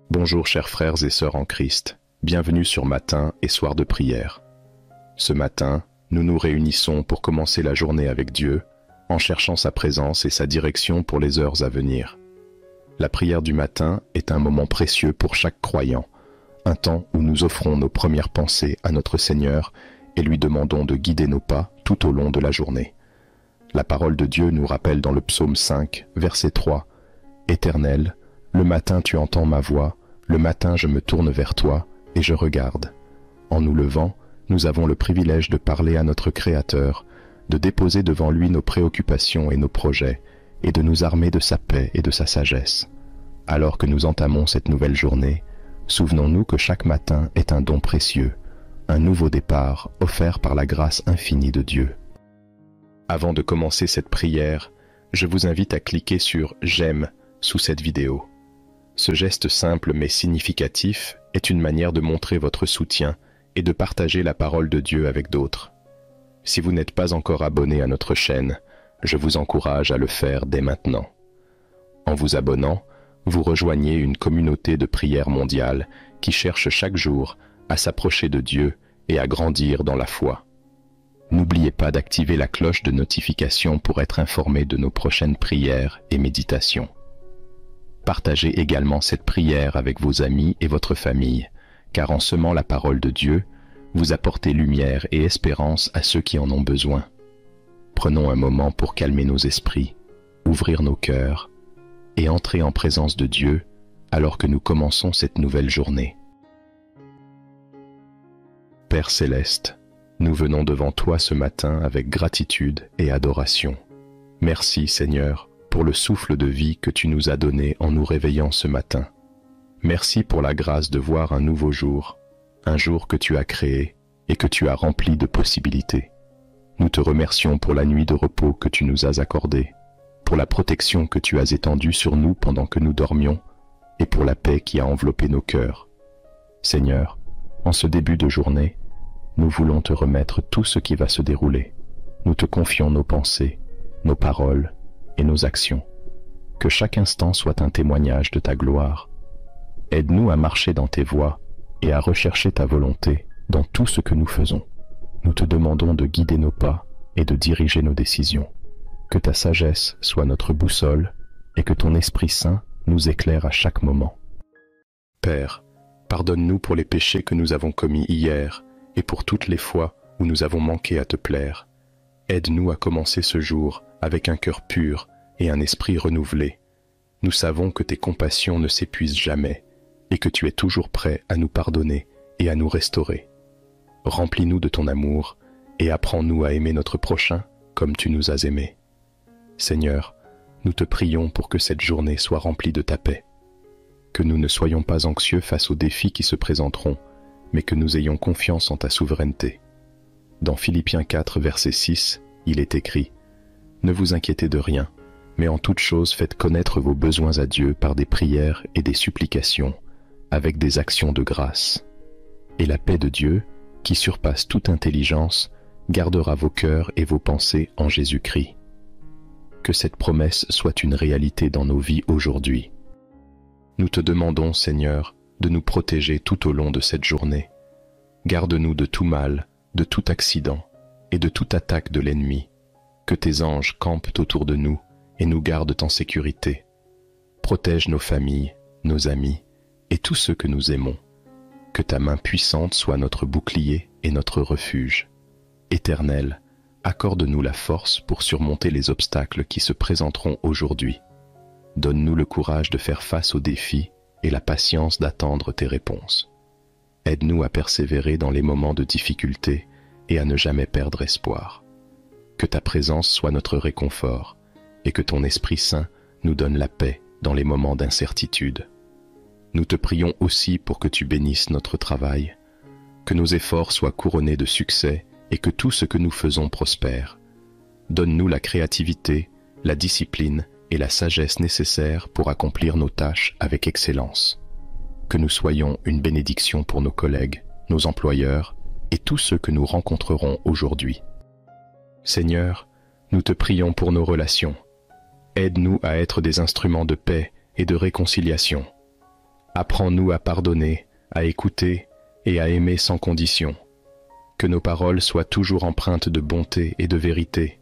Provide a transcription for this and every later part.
Bonjour chers frères et sœurs en Christ, bienvenue sur Matin et Soir de prière. Ce matin, nous nous réunissons pour commencer la journée avec Dieu, en cherchant sa présence et sa direction pour les heures à venir. La prière du matin est un moment précieux pour chaque croyant, un temps où nous offrons nos premières pensées à notre Seigneur et lui demandons de guider nos pas tout au long de la journée. La parole de Dieu nous rappelle dans le psaume 5, verset 3, « Éternel, le matin tu entends ma voix, le matin je me tourne vers toi et je regarde. » En nous levant, nous avons le privilège de parler à notre Créateur, de déposer devant lui nos préoccupations et nos projets, et de nous armer de sa paix et de sa sagesse. Alors que nous entamons cette nouvelle journée, souvenons-nous que chaque matin est un don précieux, un nouveau départ offert par la grâce infinie de Dieu. Avant de commencer cette prière, je vous invite à cliquer sur « J'aime » sous cette vidéo. Ce geste simple mais significatif est une manière de montrer votre soutien et de partager la parole de Dieu avec d'autres. Si vous n'êtes pas encore abonné à notre chaîne, je vous encourage à le faire dès maintenant. En vous abonnant, vous rejoignez une communauté de prière mondiale qui cherche chaque jour à s'approcher de Dieu et à grandir dans la foi. N'oubliez pas d'activer la cloche de notification pour être informé de nos prochaines prières et méditations. Partagez également cette prière avec vos amis et votre famille, car en semant la parole de Dieu, vous apportez lumière et espérance à ceux qui en ont besoin. Prenons un moment pour calmer nos esprits, ouvrir nos cœurs et entrer en présence de Dieu alors que nous commençons cette nouvelle journée. Père céleste, nous venons devant toi ce matin avec gratitude et adoration. Merci Seigneur pour le souffle de vie que tu nous as donné en nous réveillant ce matin. Merci pour la grâce de voir un nouveau jour, un jour que tu as créé et que tu as rempli de possibilités. Nous te remercions pour la nuit de repos que tu nous as accordée, pour la protection que tu as étendue sur nous pendant que nous dormions et pour la paix qui a enveloppé nos cœurs. Seigneur, en ce début de journée, nous voulons te remettre tout ce qui va se dérouler. Nous te confions nos pensées, nos paroles et nos actions. Que chaque instant soit un témoignage de ta gloire. Aide-nous à marcher dans tes voies et à rechercher ta volonté dans tout ce que nous faisons. Nous te demandons de guider nos pas et de diriger nos décisions. Que ta sagesse soit notre boussole et que ton Esprit Saint nous éclaire à chaque moment. Père, pardonne-nous pour les péchés que nous avons commis hier et pour toutes les fois où nous avons manqué à te plaire. Aide-nous à commencer ce jour avec un cœur pur et un esprit renouvelé. Nous savons que tes compassions ne s'épuisent jamais et que tu es toujours prêt à nous pardonner et à nous restaurer. Remplis-nous de ton amour et apprends-nous à aimer notre prochain comme tu nous as aimés. Seigneur, nous te prions pour que cette journée soit remplie de ta paix. Que nous ne soyons pas anxieux face aux défis qui se présenteront, mais que nous ayons confiance en ta souveraineté. Dans Philippiens 4, verset 6, il est écrit « Ne vous inquiétez de rien, mais en toute chose faites connaître vos besoins à Dieu par des prières et des supplications, avec des actions de grâce. Et la paix de Dieu, qui surpasse toute intelligence, gardera vos cœurs et vos pensées en Jésus-Christ. » Que cette promesse soit une réalité dans nos vies aujourd'hui. Nous te demandons, Seigneur, de nous protéger tout au long de cette journée. Garde-nous de tout mal, de tout accident et de toute attaque de l'ennemi. Que tes anges campent autour de nous et nous gardent en sécurité. Protège nos familles, nos amis et tous ceux que nous aimons. Que ta main puissante soit notre bouclier et notre refuge. Éternel, accorde-nous la force pour surmonter les obstacles qui se présenteront aujourd'hui. Donne-nous le courage de faire face aux défis et la patience d'attendre tes réponses. Aide-nous à persévérer dans les moments de difficulté et à ne jamais perdre espoir. Que ta présence soit notre réconfort et que ton Esprit Saint nous donne la paix dans les moments d'incertitude. Nous te prions aussi pour que tu bénisses notre travail, que nos efforts soient couronnés de succès et que tout ce que nous faisons prospère. Donne-nous la créativité, la discipline et la sagesse nécessaires pour accomplir nos tâches avec excellence. Que nous soyons une bénédiction pour nos collègues, nos employeurs et tous ceux que nous rencontrerons aujourd'hui. Seigneur, nous te prions pour nos relations. Aide-nous à être des instruments de paix et de réconciliation. Apprends-nous à pardonner, à écouter et à aimer sans condition. Que nos paroles soient toujours empreintes de bonté et de vérité.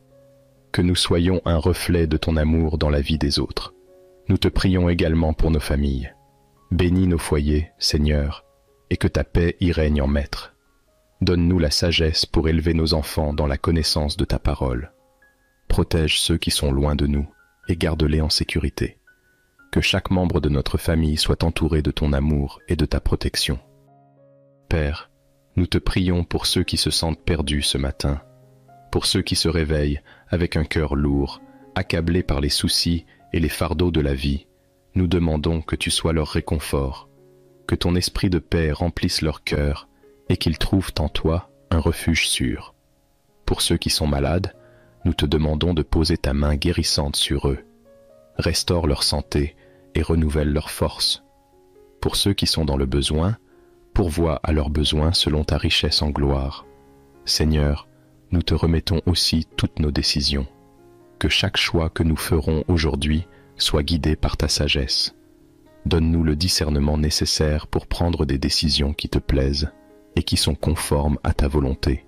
Que nous soyons un reflet de ton amour dans la vie des autres. Nous te prions également pour nos familles. Bénis nos foyers, Seigneur, et que ta paix y règne en maître. Donne-nous la sagesse pour élever nos enfants dans la connaissance de ta parole. Protège ceux qui sont loin de nous et garde-les en sécurité. Que chaque membre de notre famille soit entouré de ton amour et de ta protection. Père, nous te prions pour ceux qui se sentent perdus ce matin, pour ceux qui se réveillent avec un cœur lourd, accablés par les soucis et les fardeaux de la vie. Nous demandons que tu sois leur réconfort, que ton esprit de paix remplisse leur cœur et qu'ils trouvent en toi un refuge sûr. Pour ceux qui sont malades, nous te demandons de poser ta main guérissante sur eux. Restaure leur santé et renouvelle leur force. Pour ceux qui sont dans le besoin, pourvois à leurs besoins selon ta richesse en gloire. Seigneur, nous te remettons aussi toutes nos décisions. Que chaque choix que nous ferons aujourd'hui soit guidé par ta sagesse. Donne-nous le discernement nécessaire pour prendre des décisions qui te plaisent et qui sont conformes à ta volonté.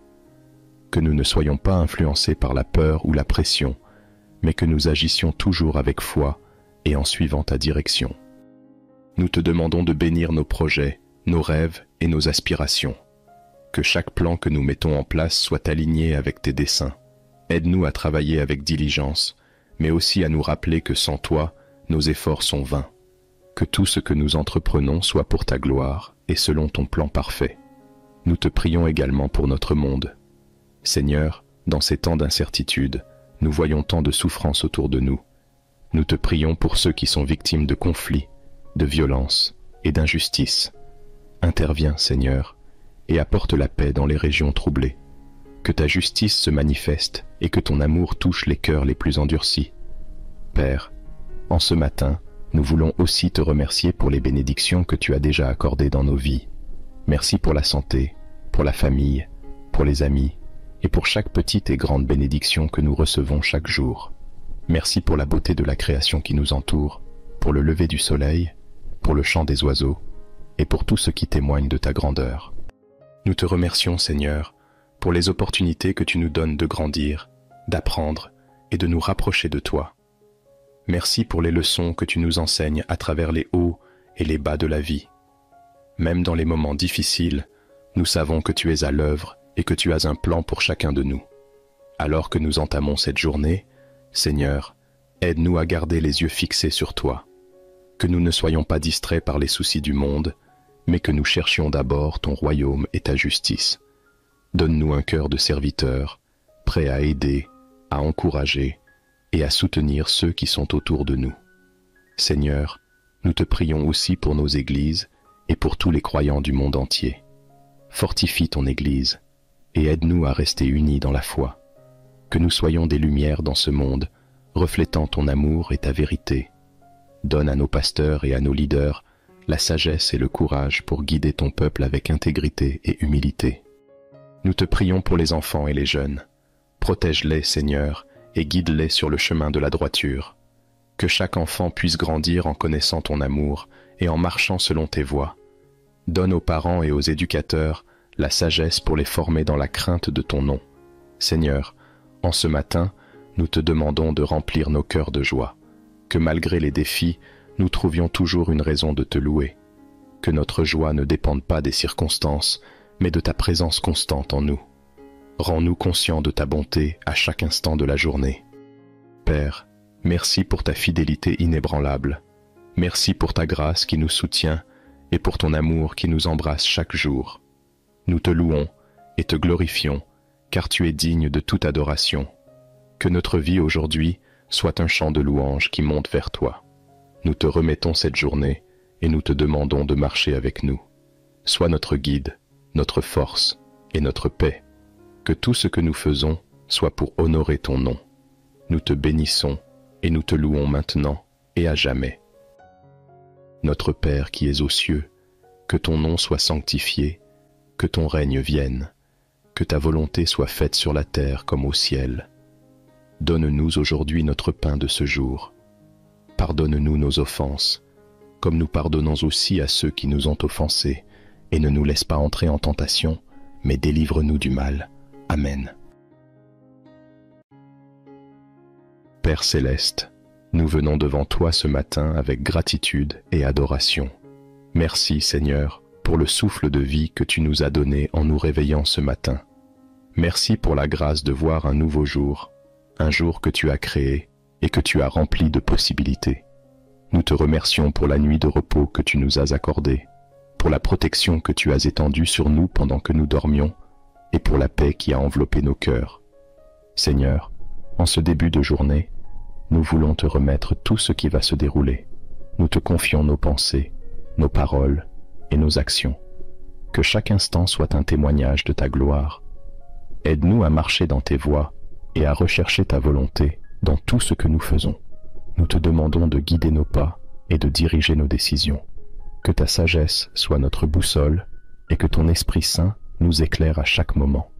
Que nous ne soyons pas influencés par la peur ou la pression, mais que nous agissions toujours avec foi et en suivant ta direction. Nous te demandons de bénir nos projets, nos rêves et nos aspirations. Que chaque plan que nous mettons en place soit aligné avec tes desseins. Aide-nous à travailler avec diligence, mais aussi à nous rappeler que sans toi, nos efforts sont vains. Que tout ce que nous entreprenons soit pour ta gloire et selon ton plan parfait. Nous te prions également pour notre monde. Seigneur, dans ces temps d'incertitude, nous voyons tant de souffrances autour de nous. Nous te prions pour ceux qui sont victimes de conflits, de violences et d'injustices. Interviens, Seigneur, et apporte la paix dans les régions troublées. Que ta justice se manifeste et que ton amour touche les cœurs les plus endurcis. Père, en ce matin, nous voulons aussi te remercier pour les bénédictions que tu as déjà accordées dans nos vies. Merci pour la santé, pour la famille, pour les amis et pour chaque petite et grande bénédiction que nous recevons chaque jour. Merci pour la beauté de la création qui nous entoure, pour le lever du soleil, pour le chant des oiseaux et pour tout ce qui témoigne de ta grandeur. Nous te remercions, Seigneur, pour les opportunités que tu nous donnes de grandir, d'apprendre et de nous rapprocher de toi. Merci pour les leçons que tu nous enseignes à travers les hauts et les bas de la vie. Même dans les moments difficiles, nous savons que tu es à l'œuvre et que tu as un plan pour chacun de nous. Alors que nous entamons cette journée, Seigneur, aide-nous à garder les yeux fixés sur toi. Que nous ne soyons pas distraits par les soucis du monde, mais que nous cherchions d'abord ton royaume et ta justice. Donne-nous un cœur de serviteur, prêt à aider, à encourager et à soutenir ceux qui sont autour de nous. Seigneur, nous te prions aussi pour nos églises et pour tous les croyants du monde entier. Fortifie ton Église et aide-nous à rester unis dans la foi. Que nous soyons des lumières dans ce monde, reflétant ton amour et ta vérité. Donne à nos pasteurs et à nos leaders la sagesse et le courage pour guider ton peuple avec intégrité et humilité. Nous te prions pour les enfants et les jeunes. Protège-les, Seigneur, et guide-les sur le chemin de la droiture. Que chaque enfant puisse grandir en connaissant ton amour et en marchant selon tes voies. Donne aux parents et aux éducateurs la sagesse pour les former dans la crainte de ton nom. Seigneur, en ce matin, nous te demandons de remplir nos cœurs de joie. Que malgré les défis, nous trouvions toujours une raison de te louer. Que notre joie ne dépende pas des circonstances, mais de ta présence constante en nous. Rends-nous conscients de ta bonté à chaque instant de la journée. Père, merci pour ta fidélité inébranlable. Merci pour ta grâce qui nous soutient et pour ton amour qui nous embrasse chaque jour. Nous te louons et te glorifions, car tu es digne de toute adoration. Que notre vie aujourd'hui soit un chant de louange qui monte vers toi. Nous te remettons cette journée et nous te demandons de marcher avec nous. Sois notre guide, notre force et notre paix. Que tout ce que nous faisons soit pour honorer ton nom. Nous te bénissons et nous te louons maintenant et à jamais. Notre Père qui es aux cieux, que ton nom soit sanctifié, que ton règne vienne, que ta volonté soit faite sur la terre comme au ciel. Donne-nous aujourd'hui notre pain de ce jour. Pardonne-nous nos offenses, comme nous pardonnons aussi à ceux qui nous ont offensés, et ne nous laisse pas entrer en tentation, mais délivre-nous du mal. Amen. Père céleste, nous venons devant toi ce matin avec gratitude et adoration. Merci Seigneur pour le souffle de vie que tu nous as donné en nous réveillant ce matin. Merci pour la grâce de voir un nouveau jour, un jour que tu as créé et que tu as rempli de possibilités. Nous te remercions pour la nuit de repos que tu nous as accordée, pour la protection que tu as étendue sur nous pendant que nous dormions, et pour la paix qui a enveloppé nos cœurs. Seigneur, en ce début de journée, nous voulons te remettre tout ce qui va se dérouler. Nous te confions nos pensées, nos paroles et nos actions. Que chaque instant soit un témoignage de ta gloire. Aide-nous à marcher dans tes voies et à rechercher ta volonté dans tout ce que nous faisons. Nous te demandons de guider nos pas et de diriger nos décisions. Que ta sagesse soit notre boussole et que ton Esprit Saint nous éclaire à chaque moment.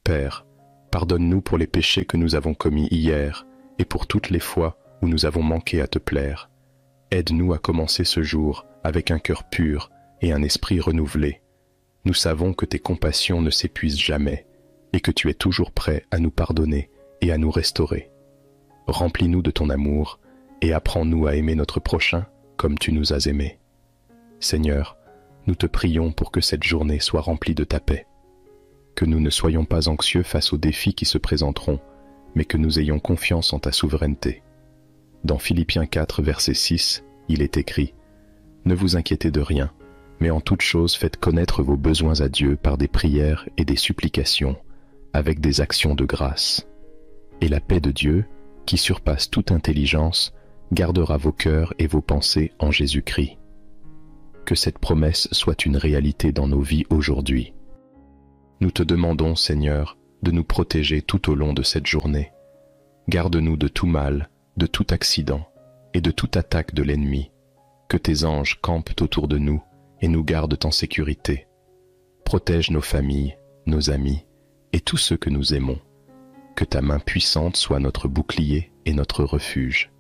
Père, pardonne-nous pour les péchés que nous avons commis hier et pour toutes les fois où nous avons manqué à te plaire. Aide-nous à commencer ce jour avec un cœur pur et un esprit renouvelé. Nous savons que tes compassions ne s'épuisent jamais et que tu es toujours prêt à nous pardonner et à nous restaurer. Remplis-nous de ton amour et apprends-nous à aimer notre prochain comme tu nous as aimés. Seigneur, nous te prions pour que cette journée soit remplie de ta paix. Que nous ne soyons pas anxieux face aux défis qui se présenteront, mais que nous ayons confiance en ta souveraineté. Dans Philippiens 4, verset 6, il est écrit « Ne vous inquiétez de rien, mais en toute chose faites connaître vos besoins à Dieu par des prières et des supplications, avec des actions de grâce. Et la paix de Dieu, qui surpasse toute intelligence, gardera vos cœurs et vos pensées en Jésus-Christ. » Que cette promesse soit une réalité dans nos vies aujourd'hui. Nous te demandons, Seigneur, de nous protéger tout au long de cette journée. Garde-nous de tout mal, de tout accident et de toute attaque de l'ennemi. Que tes anges campent autour de nous et nous gardent en sécurité. Protège nos familles, nos amis et tous ceux que nous aimons. Que ta main puissante soit notre bouclier et notre refuge.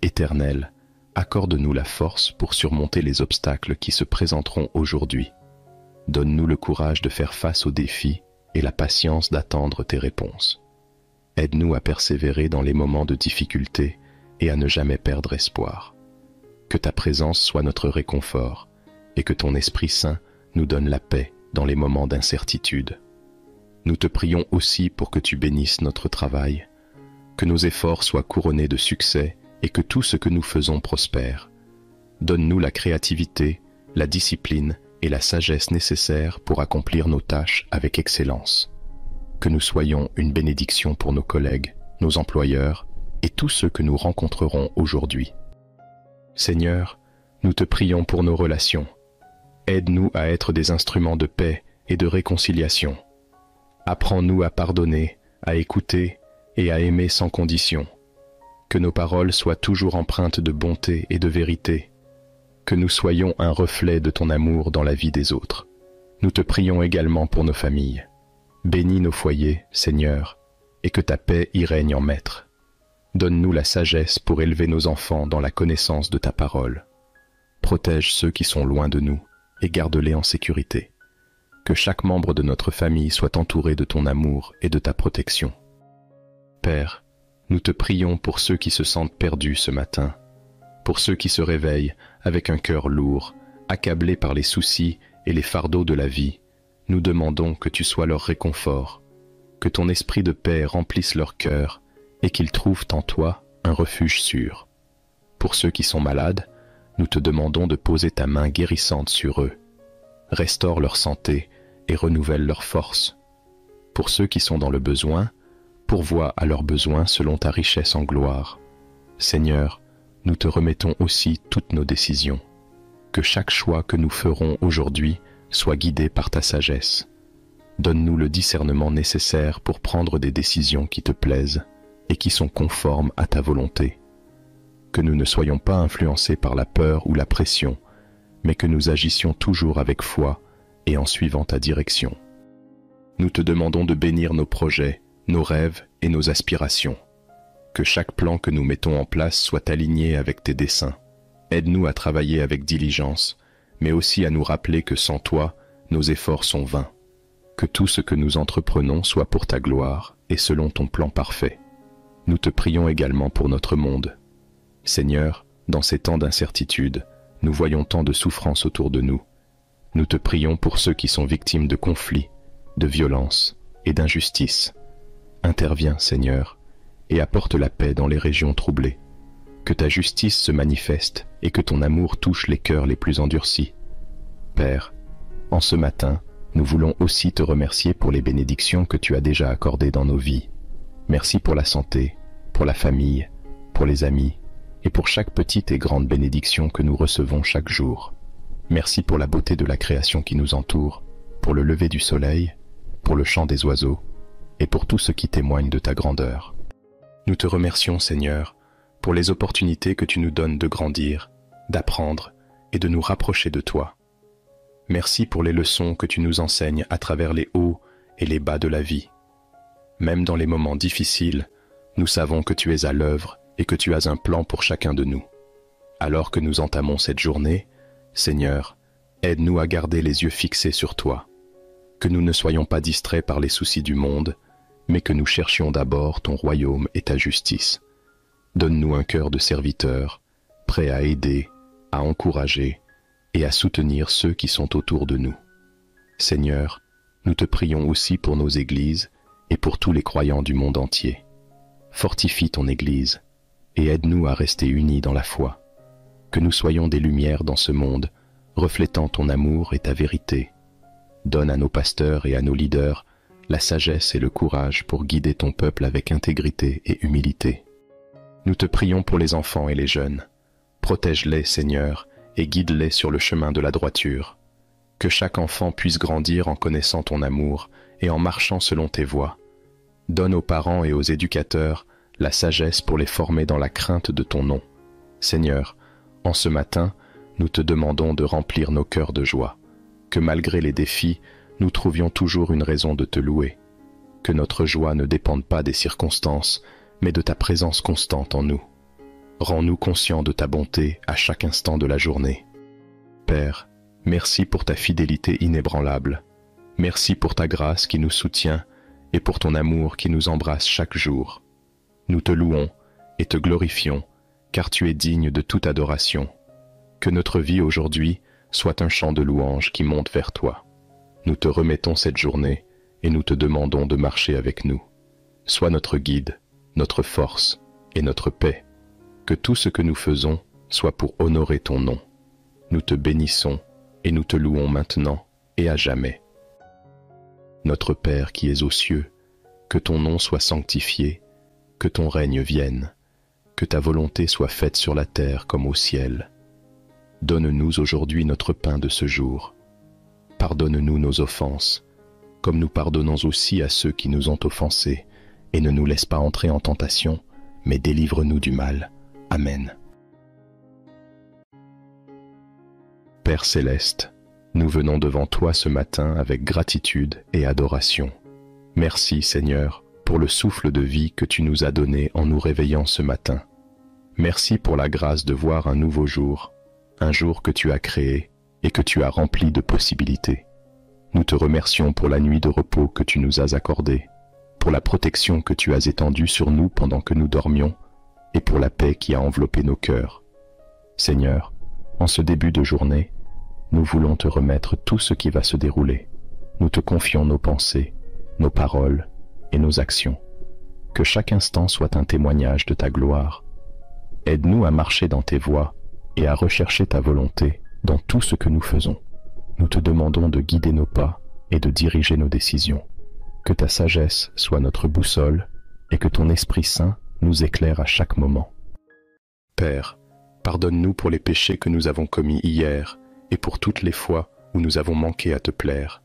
Éternel, accorde-nous la force pour surmonter les obstacles qui se présenteront aujourd'hui. Donne-nous le courage de faire face aux défis et la patience d'attendre tes réponses. Aide-nous à persévérer dans les moments de difficulté et à ne jamais perdre espoir. Que ta présence soit notre réconfort et que ton Esprit Saint nous donne la paix dans les moments d'incertitude. Nous te prions aussi pour que tu bénisses notre travail, que nos efforts soient couronnés de succès et que tout ce que nous faisons prospère. Donne-nous la créativité, la discipline et la sagesse nécessaires pour accomplir nos tâches avec excellence. Que nous soyons une bénédiction pour nos collègues, nos employeurs et tous ceux que nous rencontrerons aujourd'hui. Seigneur, nous te prions pour nos relations. Aide-nous à être des instruments de paix et de réconciliation. Apprends-nous à pardonner, à écouter et à aimer sans condition. Que nos paroles soient toujours empreintes de bonté et de vérité. Que nous soyons un reflet de ton amour dans la vie des autres. Nous te prions également pour nos familles. Bénis nos foyers, Seigneur, et que ta paix y règne en maître. Donne-nous la sagesse pour élever nos enfants dans la connaissance de ta parole. Protège ceux qui sont loin de nous et garde-les en sécurité. Que chaque membre de notre famille soit entouré de ton amour et de ta protection. Père, nous te prions pour ceux qui se sentent perdus ce matin, pour ceux qui se réveillent avec un cœur lourd, accablés par les soucis et les fardeaux de la vie. Nous demandons que tu sois leur réconfort, que ton esprit de paix remplisse leur cœur et qu'ils trouvent en toi un refuge sûr. Pour ceux qui sont malades, nous te demandons de poser ta main guérissante sur eux. Restaure leur santé et renouvelle leur force. Pour ceux qui sont dans le besoin, pourvois à leurs besoins selon ta richesse en gloire. Seigneur, nous te remettons aussi toutes nos décisions. Que chaque choix que nous ferons aujourd'hui soit guidé par ta sagesse. Donne-nous le discernement nécessaire pour prendre des décisions qui te plaisent et qui sont conformes à ta volonté. Que nous ne soyons pas influencés par la peur ou la pression, mais que nous agissions toujours avec foi et en suivant ta direction. Nous te demandons de bénir nos projets, nos rêves et nos aspirations. Que chaque plan que nous mettons en place soit aligné avec tes desseins. Aide-nous à travailler avec diligence, mais aussi à nous rappeler que sans toi, nos efforts sont vains. Que tout ce que nous entreprenons soit pour ta gloire et selon ton plan parfait. Nous te prions également pour notre monde. Seigneur, dans ces temps d'incertitude, nous voyons tant de souffrances autour de nous. Nous te prions pour ceux qui sont victimes de conflits, de violences et d'injustices. Interviens, Seigneur, et apporte la paix dans les régions troublées. Que ta justice se manifeste et que ton amour touche les cœurs les plus endurcis. Père, en ce matin, nous voulons aussi te remercier pour les bénédictions que tu as déjà accordées dans nos vies. Merci pour la santé, pour la famille, pour les amis, et pour chaque petite et grande bénédiction que nous recevons chaque jour. Merci pour la beauté de la création qui nous entoure, pour le lever du soleil, pour le chant des oiseaux, et pour tout ce qui témoigne de ta grandeur. Nous te remercions, Seigneur, pour les opportunités que tu nous donnes de grandir, d'apprendre et de nous rapprocher de toi. Merci pour les leçons que tu nous enseignes à travers les hauts et les bas de la vie. Même dans les moments difficiles, nous savons que tu es à l'œuvre et que tu as un plan pour chacun de nous. Alors que nous entamons cette journée, Seigneur, aide-nous à garder les yeux fixés sur toi. Que nous ne soyons pas distraits par les soucis du monde, mais que nous cherchions d'abord ton royaume et ta justice. Donne-nous un cœur de serviteur, prêt à aider, à encourager et à soutenir ceux qui sont autour de nous. Seigneur, nous te prions aussi pour nos églises et pour tous les croyants du monde entier. Fortifie ton Église et aide-nous à rester unis dans la foi. Que nous soyons des lumières dans ce monde, reflétant ton amour et ta vérité. Donne à nos pasteurs et à nos leaders la sagesse et le courage pour guider ton peuple avec intégrité et humilité. Nous te prions pour les enfants et les jeunes. Protège-les, Seigneur, et guide-les sur le chemin de la droiture. Que chaque enfant puisse grandir en connaissant ton amour et en marchant selon tes voies. Donne aux parents et aux éducateurs la sagesse pour les former dans la crainte de ton nom. Seigneur, en ce matin, nous te demandons de remplir nos cœurs de joie. Que malgré les défis, nous trouvions toujours une raison de te louer. Que notre joie ne dépende pas des circonstances, mais de ta présence constante en nous. Rends-nous conscients de ta bonté à chaque instant de la journée. Père, merci pour ta fidélité inébranlable. Merci pour ta grâce qui nous soutient et pour ton amour qui nous embrasse chaque jour. Nous te louons et te glorifions, car tu es digne de toute adoration. Que notre vie aujourd'hui soit un chant de louange qui monte vers toi. Nous te remettons cette journée et nous te demandons de marcher avec nous. Sois notre guide, notre force et notre paix. Que tout ce que nous faisons soit pour honorer ton nom. Nous te bénissons et nous te louons maintenant et à jamais. Notre Père qui es aux cieux, que ton nom soit sanctifié, que ton règne vienne, que ta volonté soit faite sur la terre comme au ciel. Donne-nous aujourd'hui notre pain de ce jour. Pardonne-nous nos offenses, comme nous pardonnons aussi à ceux qui nous ont offensés, et ne nous laisse pas entrer en tentation, mais délivre-nous du mal. Amen. Père céleste, nous venons devant toi ce matin avec gratitude et adoration. Merci Seigneur pour le souffle de vie que tu nous as donné en nous réveillant ce matin. Merci pour la grâce de voir un nouveau jour, un jour que tu as créé et que tu as rempli de possibilités. Nous te remercions pour la nuit de repos que tu nous as accordée, pour la protection que tu as étendue sur nous pendant que nous dormions, et pour la paix qui a enveloppé nos cœurs. Seigneur, en ce début de journée, nous voulons te remettre tout ce qui va se dérouler. Nous te confions nos pensées, nos paroles et nos actions. Que chaque instant soit un témoignage de ta gloire. Aide-nous à marcher dans tes voies et à rechercher ta volonté dans tout ce que nous faisons. Nous te demandons de guider nos pas et de diriger nos décisions. Que ta sagesse soit notre boussole et que ton Esprit Saint nous éclaire à chaque moment. Père, pardonne-nous pour les péchés que nous avons commis hier et pour toutes les fois où nous avons manqué à te plaire.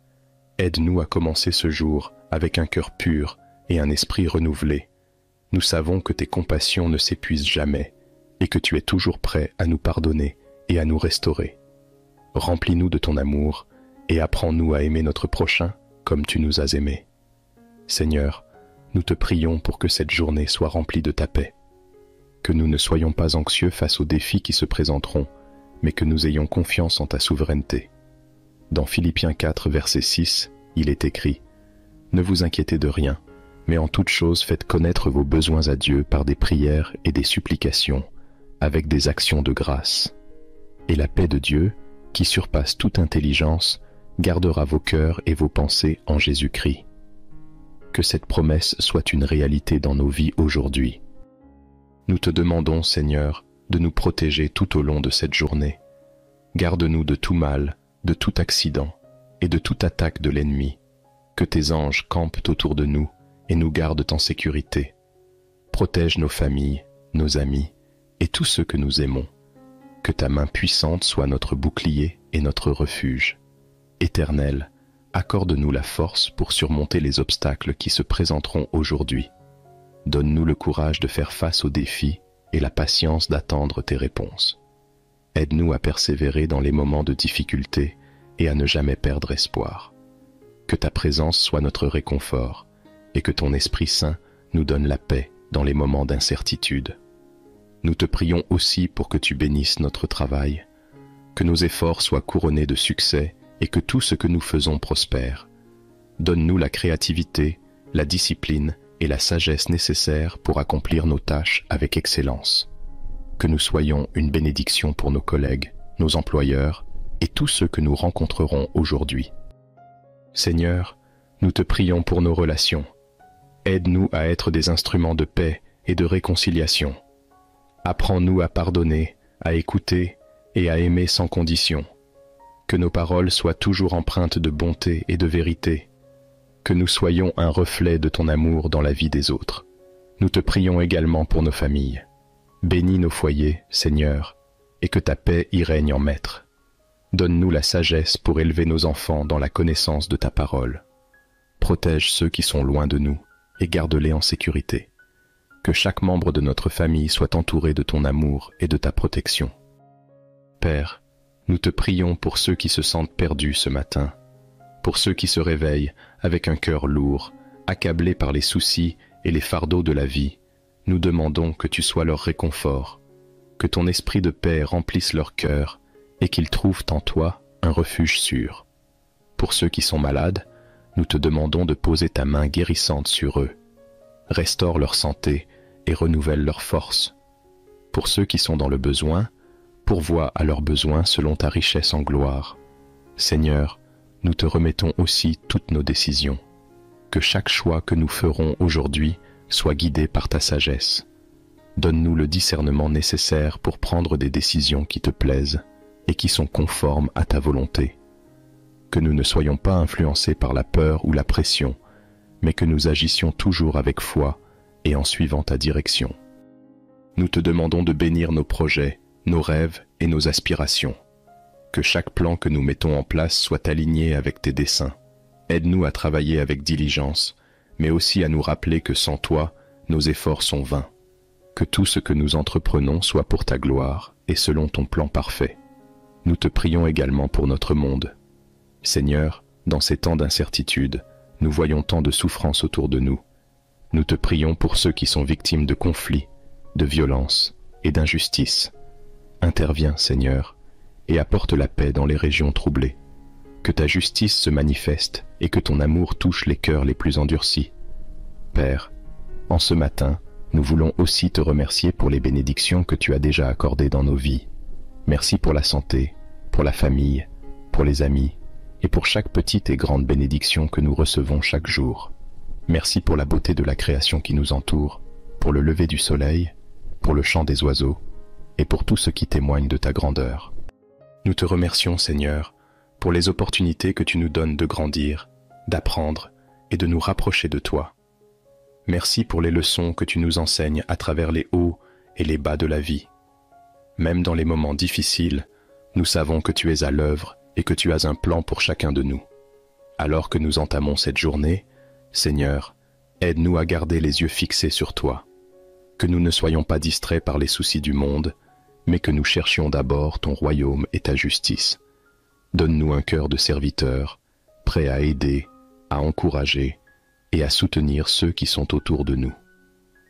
Aide-nous à commencer ce jour avec un cœur pur et un esprit renouvelé. Nous savons que tes compassions ne s'épuisent jamais et que tu es toujours prêt à nous pardonner et à nous restaurer. Remplis-nous de ton amour et apprends-nous à aimer notre prochain comme tu nous as aimés. Seigneur, nous te prions pour que cette journée soit remplie de ta paix. Que nous ne soyons pas anxieux face aux défis qui se présenteront, mais que nous ayons confiance en ta souveraineté. Dans Philippiens 4, verset 6, il est écrit « Ne vous inquiétez de rien, mais en toute chose faites connaître vos besoins à Dieu par des prières et des supplications, avec des actions de grâce. Et la paix de Dieu, qui surpasse toute intelligence, gardera vos cœurs et vos pensées en Jésus-Christ. » Que cette promesse soit une réalité dans nos vies aujourd'hui. Nous te demandons, Seigneur, de nous protéger tout au long de cette journée. Garde-nous de tout mal, de tout accident et de toute attaque de l'ennemi. Que tes anges campent autour de nous et nous gardent en sécurité. Protège nos familles, nos amis et tous ceux que nous aimons. Que ta main puissante soit notre bouclier et notre refuge. Éternel, accorde-nous la force pour surmonter les obstacles qui se présenteront aujourd'hui. Donne-nous le courage de faire face aux défis et la patience d'attendre tes réponses. Aide-nous à persévérer dans les moments de difficulté et à ne jamais perdre espoir. Que ta présence soit notre réconfort et que ton Esprit Saint nous donne la paix dans les moments d'incertitude. Nous te prions aussi pour que tu bénisses notre travail, que nos efforts soient couronnés de succès et que tout ce que nous faisons prospère. Donne-nous la créativité, la discipline et la sagesse nécessaires pour accomplir nos tâches avec excellence. Que nous soyons une bénédiction pour nos collègues, nos employeurs et tous ceux que nous rencontrerons aujourd'hui. Seigneur, nous te prions pour nos relations. Aide-nous à être des instruments de paix et de réconciliation. Apprends-nous à pardonner, à écouter et à aimer sans condition. Que nos paroles soient toujours empreintes de bonté et de vérité. Que nous soyons un reflet de ton amour dans la vie des autres. Nous te prions également pour nos familles. Bénis nos foyers, Seigneur, et que ta paix y règne en maître. Donne-nous la sagesse pour élever nos enfants dans la connaissance de ta parole. Protège ceux qui sont loin de nous et garde-les en sécurité. Que chaque membre de notre famille soit entouré de ton amour et de ta protection. Père, nous te prions pour ceux qui se sentent perdus ce matin, pour ceux qui se réveillent avec un cœur lourd, accablés par les soucis et les fardeaux de la vie. Nous demandons que tu sois leur réconfort, que ton esprit de paix remplisse leur cœur et qu'ils trouvent en toi un refuge sûr. Pour ceux qui sont malades, nous te demandons de poser ta main guérissante sur eux. Restaure leur santé et renouvelle leur force. Pour ceux qui sont dans le besoin, pourvois à leurs besoins selon ta richesse en gloire. Seigneur, nous te remettons aussi toutes nos décisions. Que chaque choix que nous ferons aujourd'hui soit guidé par ta sagesse. Donne-nous le discernement nécessaire pour prendre des décisions qui te plaisent et qui sont conformes à ta volonté. Que nous ne soyons pas influencés par la peur ou la pression, mais que nous agissions toujours avec foi et en suivant ta direction. Nous te demandons de bénir nos projets, nos rêves et nos aspirations. Que chaque plan que nous mettons en place soit aligné avec tes desseins. Aide-nous à travailler avec diligence, mais aussi à nous rappeler que sans toi, nos efforts sont vains. Que tout ce que nous entreprenons soit pour ta gloire et selon ton plan parfait. Nous te prions également pour notre monde. Seigneur, dans ces temps d'incertitude, nous voyons tant de souffrances autour de nous. Nous te prions pour ceux qui sont victimes de conflits, de violences et d'injustices. Interviens, Seigneur, et apporte la paix dans les régions troublées. Que ta justice se manifeste et que ton amour touche les cœurs les plus endurcis. Père, en ce matin, nous voulons aussi te remercier pour les bénédictions que tu as déjà accordées dans nos vies. Merci pour la santé, pour la famille, pour les amis, et pour chaque petite et grande bénédiction que nous recevons chaque jour. Merci pour la beauté de la création qui nous entoure, pour le lever du soleil, pour le chant des oiseaux, et pour tout ce qui témoigne de ta grandeur. Nous te remercions, Seigneur, pour les opportunités que tu nous donnes de grandir, d'apprendre et de nous rapprocher de toi. Merci pour les leçons que tu nous enseignes à travers les hauts et les bas de la vie. Même dans les moments difficiles, nous savons que tu es à l'œuvre et que tu as un plan pour chacun de nous. Alors que nous entamons cette journée, Seigneur, aide-nous à garder les yeux fixés sur toi. Que nous ne soyons pas distraits par les soucis du monde, mais que nous cherchions d'abord ton royaume et ta justice. Donne-nous un cœur de serviteur, prêt à aider, à encourager et à soutenir ceux qui sont autour de nous.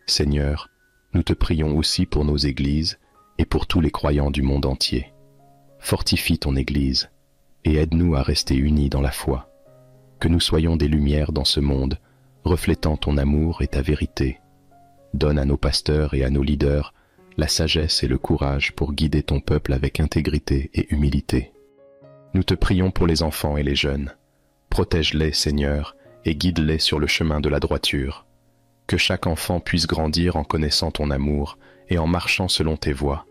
Seigneur, nous te prions aussi pour nos églises et pour tous les croyants du monde entier. fortifie ton Église et aide-nous à rester unis dans la foi. Que nous soyons des lumières dans ce monde, reflétant ton amour et ta vérité. Donne à nos pasteurs et à nos leaders la sagesse et le courage pour guider ton peuple avec intégrité et humilité. Nous te prions pour les enfants et les jeunes. Protège-les, Seigneur, et guide-les sur le chemin de la droiture. Que chaque enfant puisse grandir en connaissant ton amour et en marchant selon tes voies.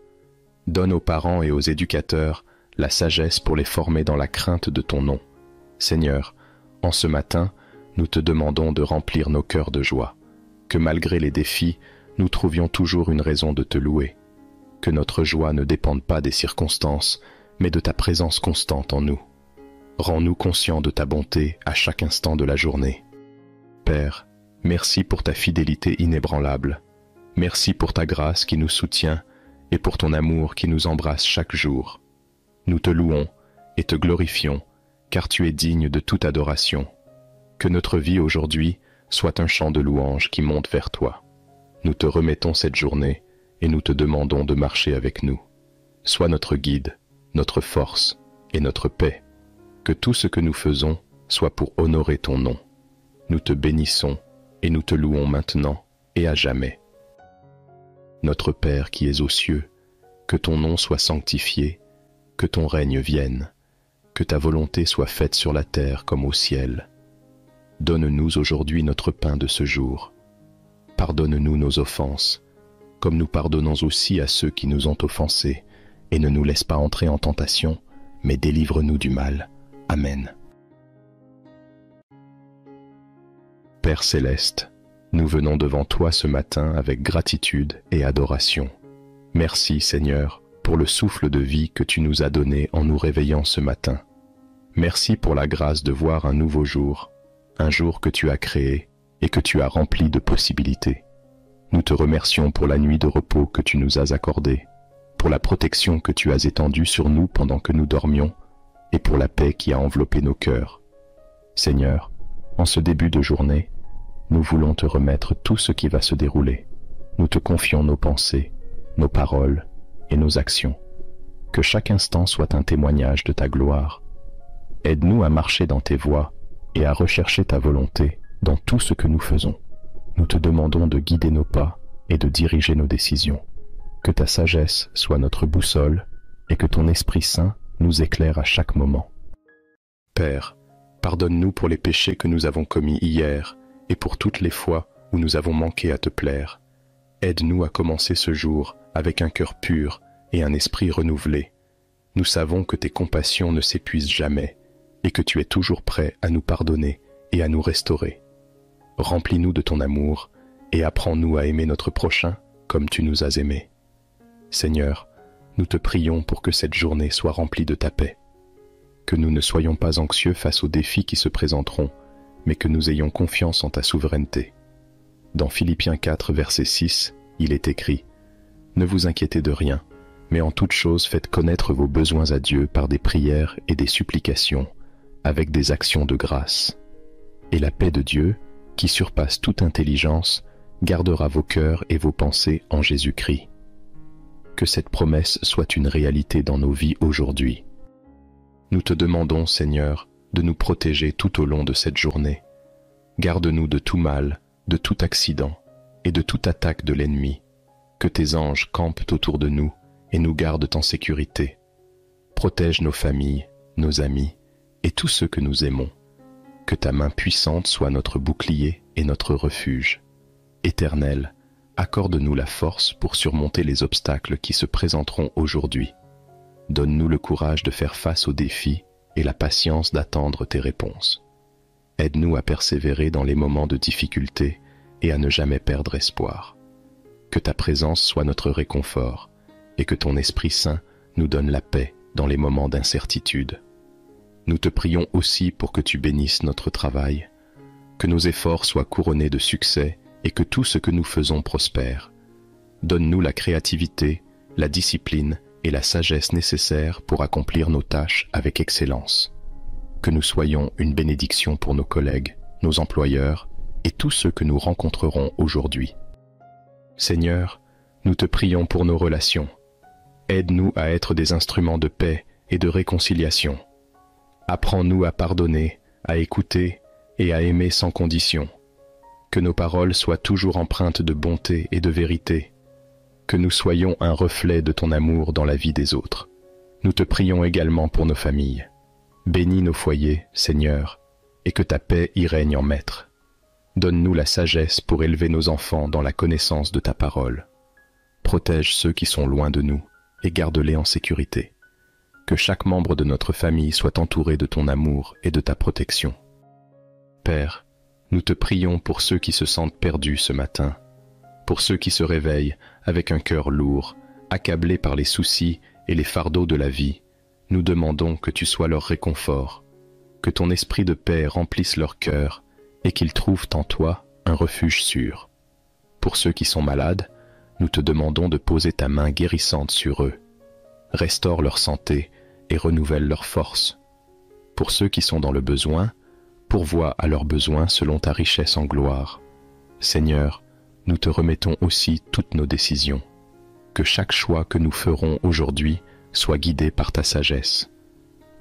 Donne aux parents et aux éducateurs la sagesse pour les former dans la crainte de ton nom. Seigneur, en ce matin, nous te demandons de remplir nos cœurs de joie. Que malgré les défis, nous trouvions toujours une raison de te louer. Que notre joie ne dépende pas des circonstances, mais de ta présence constante en nous. Rends-nous conscients de ta bonté à chaque instant de la journée. Père, merci pour ta fidélité inébranlable. Merci pour ta grâce qui nous soutient et pour ton amour qui nous embrasse chaque jour. Nous te louons et te glorifions, car tu es digne de toute adoration. Que notre vie aujourd'hui soit un chant de louange qui monte vers toi. Nous te remettons cette journée et nous te demandons de marcher avec nous. Sois notre guide, notre force et notre paix. Que tout ce que nous faisons soit pour honorer ton nom. Nous te bénissons et nous te louons maintenant et à jamais. Notre Père qui es aux cieux, que ton nom soit sanctifié, que ton règne vienne, que ta volonté soit faite sur la terre comme au ciel. Donne-nous aujourd'hui notre pain de ce jour. Pardonne-nous nos offenses, comme nous pardonnons aussi à ceux qui nous ont offensés, et ne nous laisse pas entrer en tentation, mais délivre-nous du mal. Amen. Père céleste, nous venons devant toi ce matin avec gratitude et adoration. Merci Seigneur pour le souffle de vie que tu nous as donné en nous réveillant ce matin. Merci pour la grâce de voir un nouveau jour, un jour que tu as créé et que tu as rempli de possibilités. Nous te remercions pour la nuit de repos que tu nous as accordée, pour la protection que tu as étendue sur nous pendant que nous dormions, et pour la paix qui a enveloppé nos cœurs. Seigneur, en ce début de journée, nous voulons te remettre tout ce qui va se dérouler. Nous te confions nos pensées, nos paroles et nos actions. Que chaque instant soit un témoignage de ta gloire. Aide-nous à marcher dans tes voies et à rechercher ta volonté dans tout ce que nous faisons. Nous te demandons de guider nos pas et de diriger nos décisions. Que ta sagesse soit notre boussole et que ton Esprit Saint nous éclaire à chaque moment. Père, pardonne-nous pour les péchés que nous avons commis hier et pour toutes les fois où nous avons manqué à te plaire. Aide-nous à commencer ce jour avec un cœur pur et un esprit renouvelé. Nous savons que tes compassions ne s'épuisent jamais et que tu es toujours prêt à nous pardonner et à nous restaurer. Remplis-nous de ton amour et apprends-nous à aimer notre prochain comme tu nous as aimés. Seigneur, nous te prions pour que cette journée soit remplie de ta paix. Que nous ne soyons pas anxieux face aux défis qui se présenteront, mais que nous ayons confiance en ta souveraineté. Dans Philippiens 4, verset 6, il est écrit « Ne vous inquiétez de rien, mais en toute chose faites connaître vos besoins à Dieu par des prières et des supplications, avec des actions de grâce. Et la paix de Dieu, qui surpasse toute intelligence, gardera vos cœurs et vos pensées en Jésus-Christ. » Que cette promesse soit une réalité dans nos vies aujourd'hui. Nous te demandons, Seigneur, de nous protéger tout au long de cette journée. Garde-nous de tout mal, de tout accident et de toute attaque de l'ennemi. Que tes anges campent autour de nous et nous gardent en sécurité. Protège nos familles, nos amis et tous ceux que nous aimons. Que ta main puissante soit notre bouclier et notre refuge. Éternel, accorde-nous la force pour surmonter les obstacles qui se présenteront aujourd'hui. Donne-nous le courage de faire face aux défis et la patience d'attendre tes réponses. Aide-nous à persévérer dans les moments de difficulté et à ne jamais perdre espoir. Que ta présence soit notre réconfort et que ton Esprit Saint nous donne la paix dans les moments d'incertitude. Nous te prions aussi pour que tu bénisses notre travail, que nos efforts soient couronnés de succès et que tout ce que nous faisons prospère. Donne-nous la créativité, la discipline et la sagesse nécessaires pour accomplir nos tâches avec excellence. Que nous soyons une bénédiction pour nos collègues, nos employeurs et tous ceux que nous rencontrerons aujourd'hui. Seigneur, nous te prions pour nos relations. Aide-nous à être des instruments de paix et de réconciliation. Apprends-nous à pardonner, à écouter et à aimer sans condition. Que nos paroles soient toujours empreintes de bonté et de vérité. Que nous soyons un reflet de ton amour dans la vie des autres. Nous te prions également pour nos familles. Bénis nos foyers, Seigneur, et que ta paix y règne en maître. Donne-nous la sagesse pour élever nos enfants dans la connaissance de ta parole. Protège ceux qui sont loin de nous et garde-les en sécurité. Que chaque membre de notre famille soit entouré de ton amour et de ta protection. Père, nous te prions pour ceux qui se sentent perdus ce matin, pour ceux qui se réveillent avec un cœur lourd, accablés par les soucis et les fardeaux de la vie. Nous demandons que tu sois leur réconfort, que ton esprit de paix remplisse leur cœur et qu'ils trouvent en toi un refuge sûr. Pour ceux qui sont malades, nous te demandons de poser ta main guérissante sur eux. Restaure leur santé et renouvelle leur force. Pour ceux qui sont dans le besoin, pourvois à leurs besoins selon ta richesse en gloire. Seigneur, nous te remettons aussi toutes nos décisions. Que chaque choix que nous ferons aujourd'hui soit guidé par ta sagesse.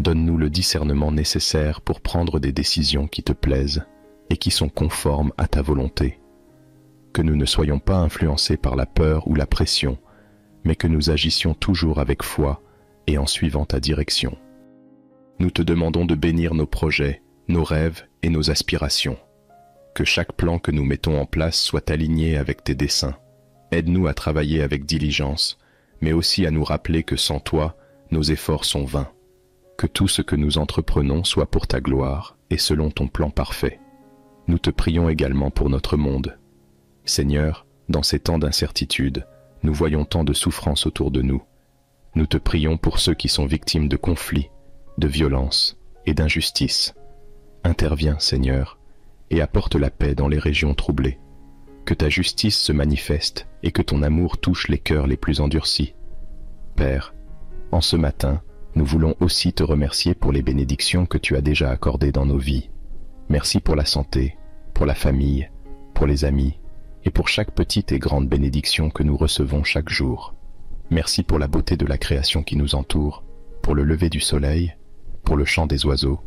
Donne-nous le discernement nécessaire pour prendre des décisions qui te plaisent et qui sont conformes à ta volonté. Que nous ne soyons pas influencés par la peur ou la pression, mais que nous agissions toujours avec foi et en suivant ta direction. Nous te demandons de bénir nos projets, nos rêves et nos aspirations. Que chaque plan que nous mettons en place soit aligné avec tes desseins. Aide-nous à travailler avec diligence, mais aussi à nous rappeler que sans toi, nos efforts sont vains. Que tout ce que nous entreprenons soit pour ta gloire et selon ton plan parfait. Nous te prions également pour notre monde. Seigneur, dans ces temps d'incertitude, nous voyons tant de souffrances autour de nous. Nous te prions pour ceux qui sont victimes de conflits, de violences et d'injustices. Interviens, Seigneur, et apporte la paix dans les régions troublées. Que ta justice se manifeste et que ton amour touche les cœurs les plus endurcis. Père, en ce matin, nous voulons aussi te remercier pour les bénédictions que tu as déjà accordées dans nos vies. Merci pour la santé, pour la famille, pour les amis, et pour chaque petite et grande bénédiction que nous recevons chaque jour. Merci pour la beauté de la création qui nous entoure, pour le lever du soleil, pour le chant des oiseaux,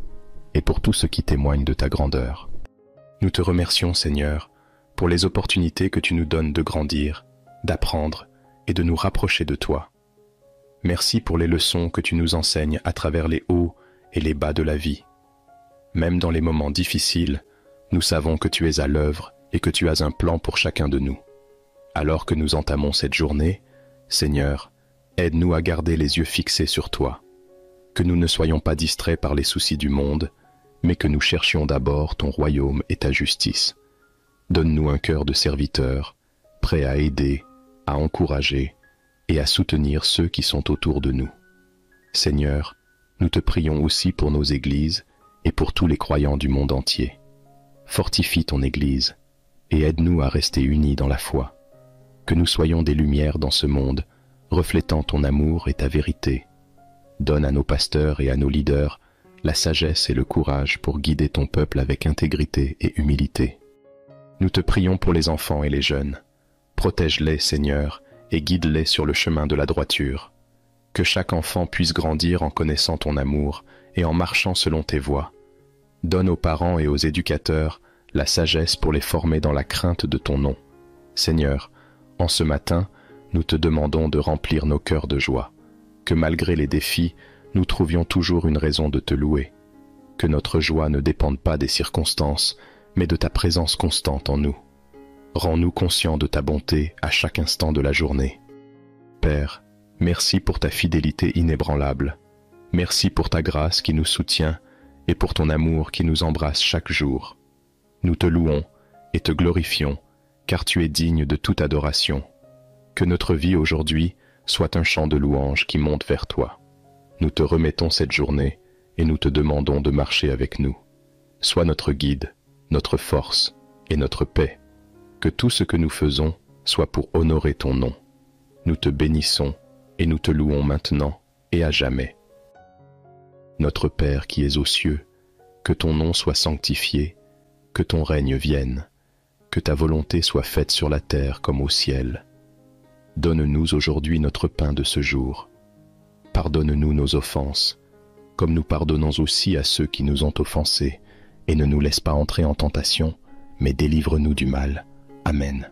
et pour tout ce qui témoigne de ta grandeur. Nous te remercions, Seigneur, pour les opportunités que tu nous donnes de grandir, d'apprendre et de nous rapprocher de toi. Merci pour les leçons que tu nous enseignes à travers les hauts et les bas de la vie. Même dans les moments difficiles, nous savons que tu es à l'œuvre et que tu as un plan pour chacun de nous. Alors que nous entamons cette journée, Seigneur, aide-nous à garder les yeux fixés sur toi. Que nous ne soyons pas distraits par les soucis du monde, mais que nous cherchions d'abord ton royaume et ta justice. Donne-nous un cœur de serviteur, prêt à aider, à encourager et à soutenir ceux qui sont autour de nous. Seigneur, nous te prions aussi pour nos églises et pour tous les croyants du monde entier. Fortifie ton Église et aide-nous à rester unis dans la foi. Que nous soyons des lumières dans ce monde, reflétant ton amour et ta vérité. Donne à nos pasteurs et à nos leaders la sagesse et le courage pour guider ton peuple avec intégrité et humilité. Nous te prions pour les enfants et les jeunes. Protège-les, Seigneur, et guide-les sur le chemin de la droiture. Que chaque enfant puisse grandir en connaissant ton amour et en marchant selon tes voies. Donne aux parents et aux éducateurs la sagesse pour les former dans la crainte de ton nom. Seigneur, en ce matin, nous te demandons de remplir nos cœurs de joie. Que malgré les défis, nous trouvions toujours une raison de te louer. Que notre joie ne dépende pas des circonstances, mais de ta présence constante en nous. Rends-nous conscients de ta bonté à chaque instant de la journée. Père, merci pour ta fidélité inébranlable. Merci pour ta grâce qui nous soutient et pour ton amour qui nous embrasse chaque jour. Nous te louons et te glorifions, car tu es digne de toute adoration. Que notre vie aujourd'hui soit un chant de louange qui monte vers toi. Nous te remettons cette journée et nous te demandons de marcher avec nous. Sois notre guide, notre force et notre paix. Que tout ce que nous faisons soit pour honorer ton nom. Nous te bénissons et nous te louons maintenant et à jamais. Notre Père qui es aux cieux, que ton nom soit sanctifié, que ton règne vienne, que ta volonté soit faite sur la terre comme au ciel. Donne-nous aujourd'hui notre pain de ce jour. pardonne-nous nos offenses, comme nous pardonnons aussi à ceux qui nous ont offensés, et ne nous laisse pas entrer en tentation, mais délivre-nous du mal. Amen.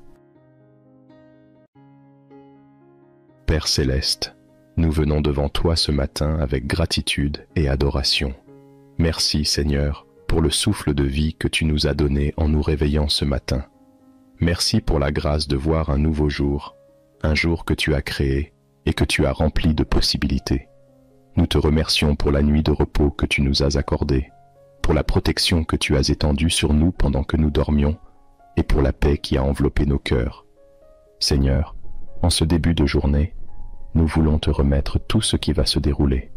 Père céleste, nous venons devant toi ce matin avec gratitude et adoration. Merci Seigneur pour le souffle de vie que tu nous as donné en nous réveillant ce matin. Merci pour la grâce de voir un nouveau jour, un jour que tu as créé et que tu as rempli de possibilités. Nous te remercions pour la nuit de repos que tu nous as accordée, pour la protection que tu as étendue sur nous pendant que nous dormions, et pour la paix qui a enveloppé nos cœurs. Seigneur, en ce début de journée, nous voulons te remettre tout ce qui va se dérouler.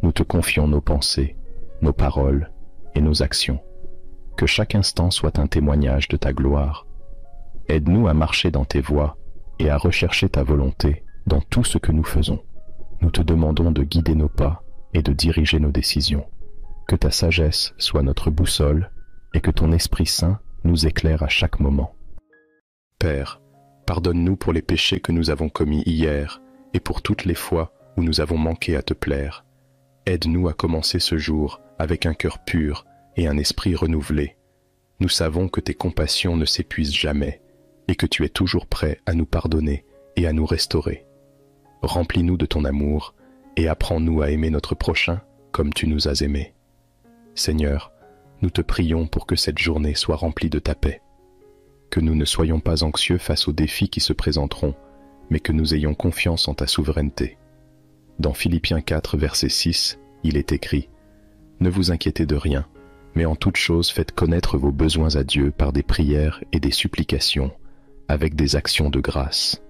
Nous te confions nos pensées, nos paroles et nos actions. Que chaque instant soit un témoignage de ta gloire. Aide-nous à marcher dans tes voies et à rechercher ta volonté dans tout ce que nous faisons. Nous te demandons de guider nos pas et de diriger nos décisions. Que ta sagesse soit notre boussole et que ton Esprit Saint nous éclaire à chaque moment. Père, pardonne-nous pour les péchés que nous avons commis hier et pour toutes les fois où nous avons manqué à te plaire. Aide-nous à commencer ce jour avec un cœur pur et un esprit renouvelé. Nous savons que tes compassions ne s'épuisent jamais et que tu es toujours prêt à nous pardonner et à nous restaurer. Remplis-nous de ton amour et apprends-nous à aimer notre prochain comme tu nous as aimés. Seigneur, nous te prions pour que cette journée soit remplie de ta paix. Que nous ne soyons pas anxieux face aux défis qui se présenteront, mais que nous ayons confiance en ta souveraineté. Dans Philippiens 4, verset 6, il est écrit « Ne vous inquiétez de rien, mais en toute chose faites connaître vos besoins à Dieu par des prières et des supplications, avec des actions de grâce.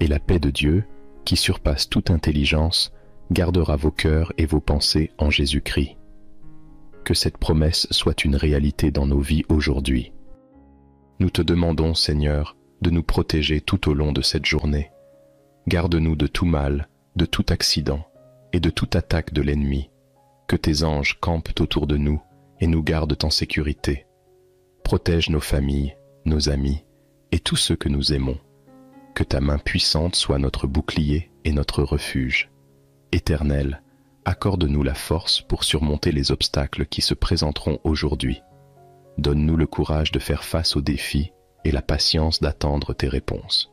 Et la paix de Dieu, qui surpasse toute intelligence, gardera vos cœurs et vos pensées en Jésus-Christ. » Que cette promesse soit une réalité dans nos vies aujourd'hui. Nous te demandons, Seigneur, de nous protéger tout au long de cette journée. Garde-nous de tout mal, de tout accident et de toute attaque de l'ennemi. Que tes anges campent autour de nous et nous gardent en sécurité. Protège nos familles, nos amis et tous ceux que nous aimons. Que ta main puissante soit notre bouclier et notre refuge. Éternel, accorde-nous la force pour surmonter les obstacles qui se présenteront aujourd'hui. Donne-nous le courage de faire face aux défis et la patience d'attendre tes réponses.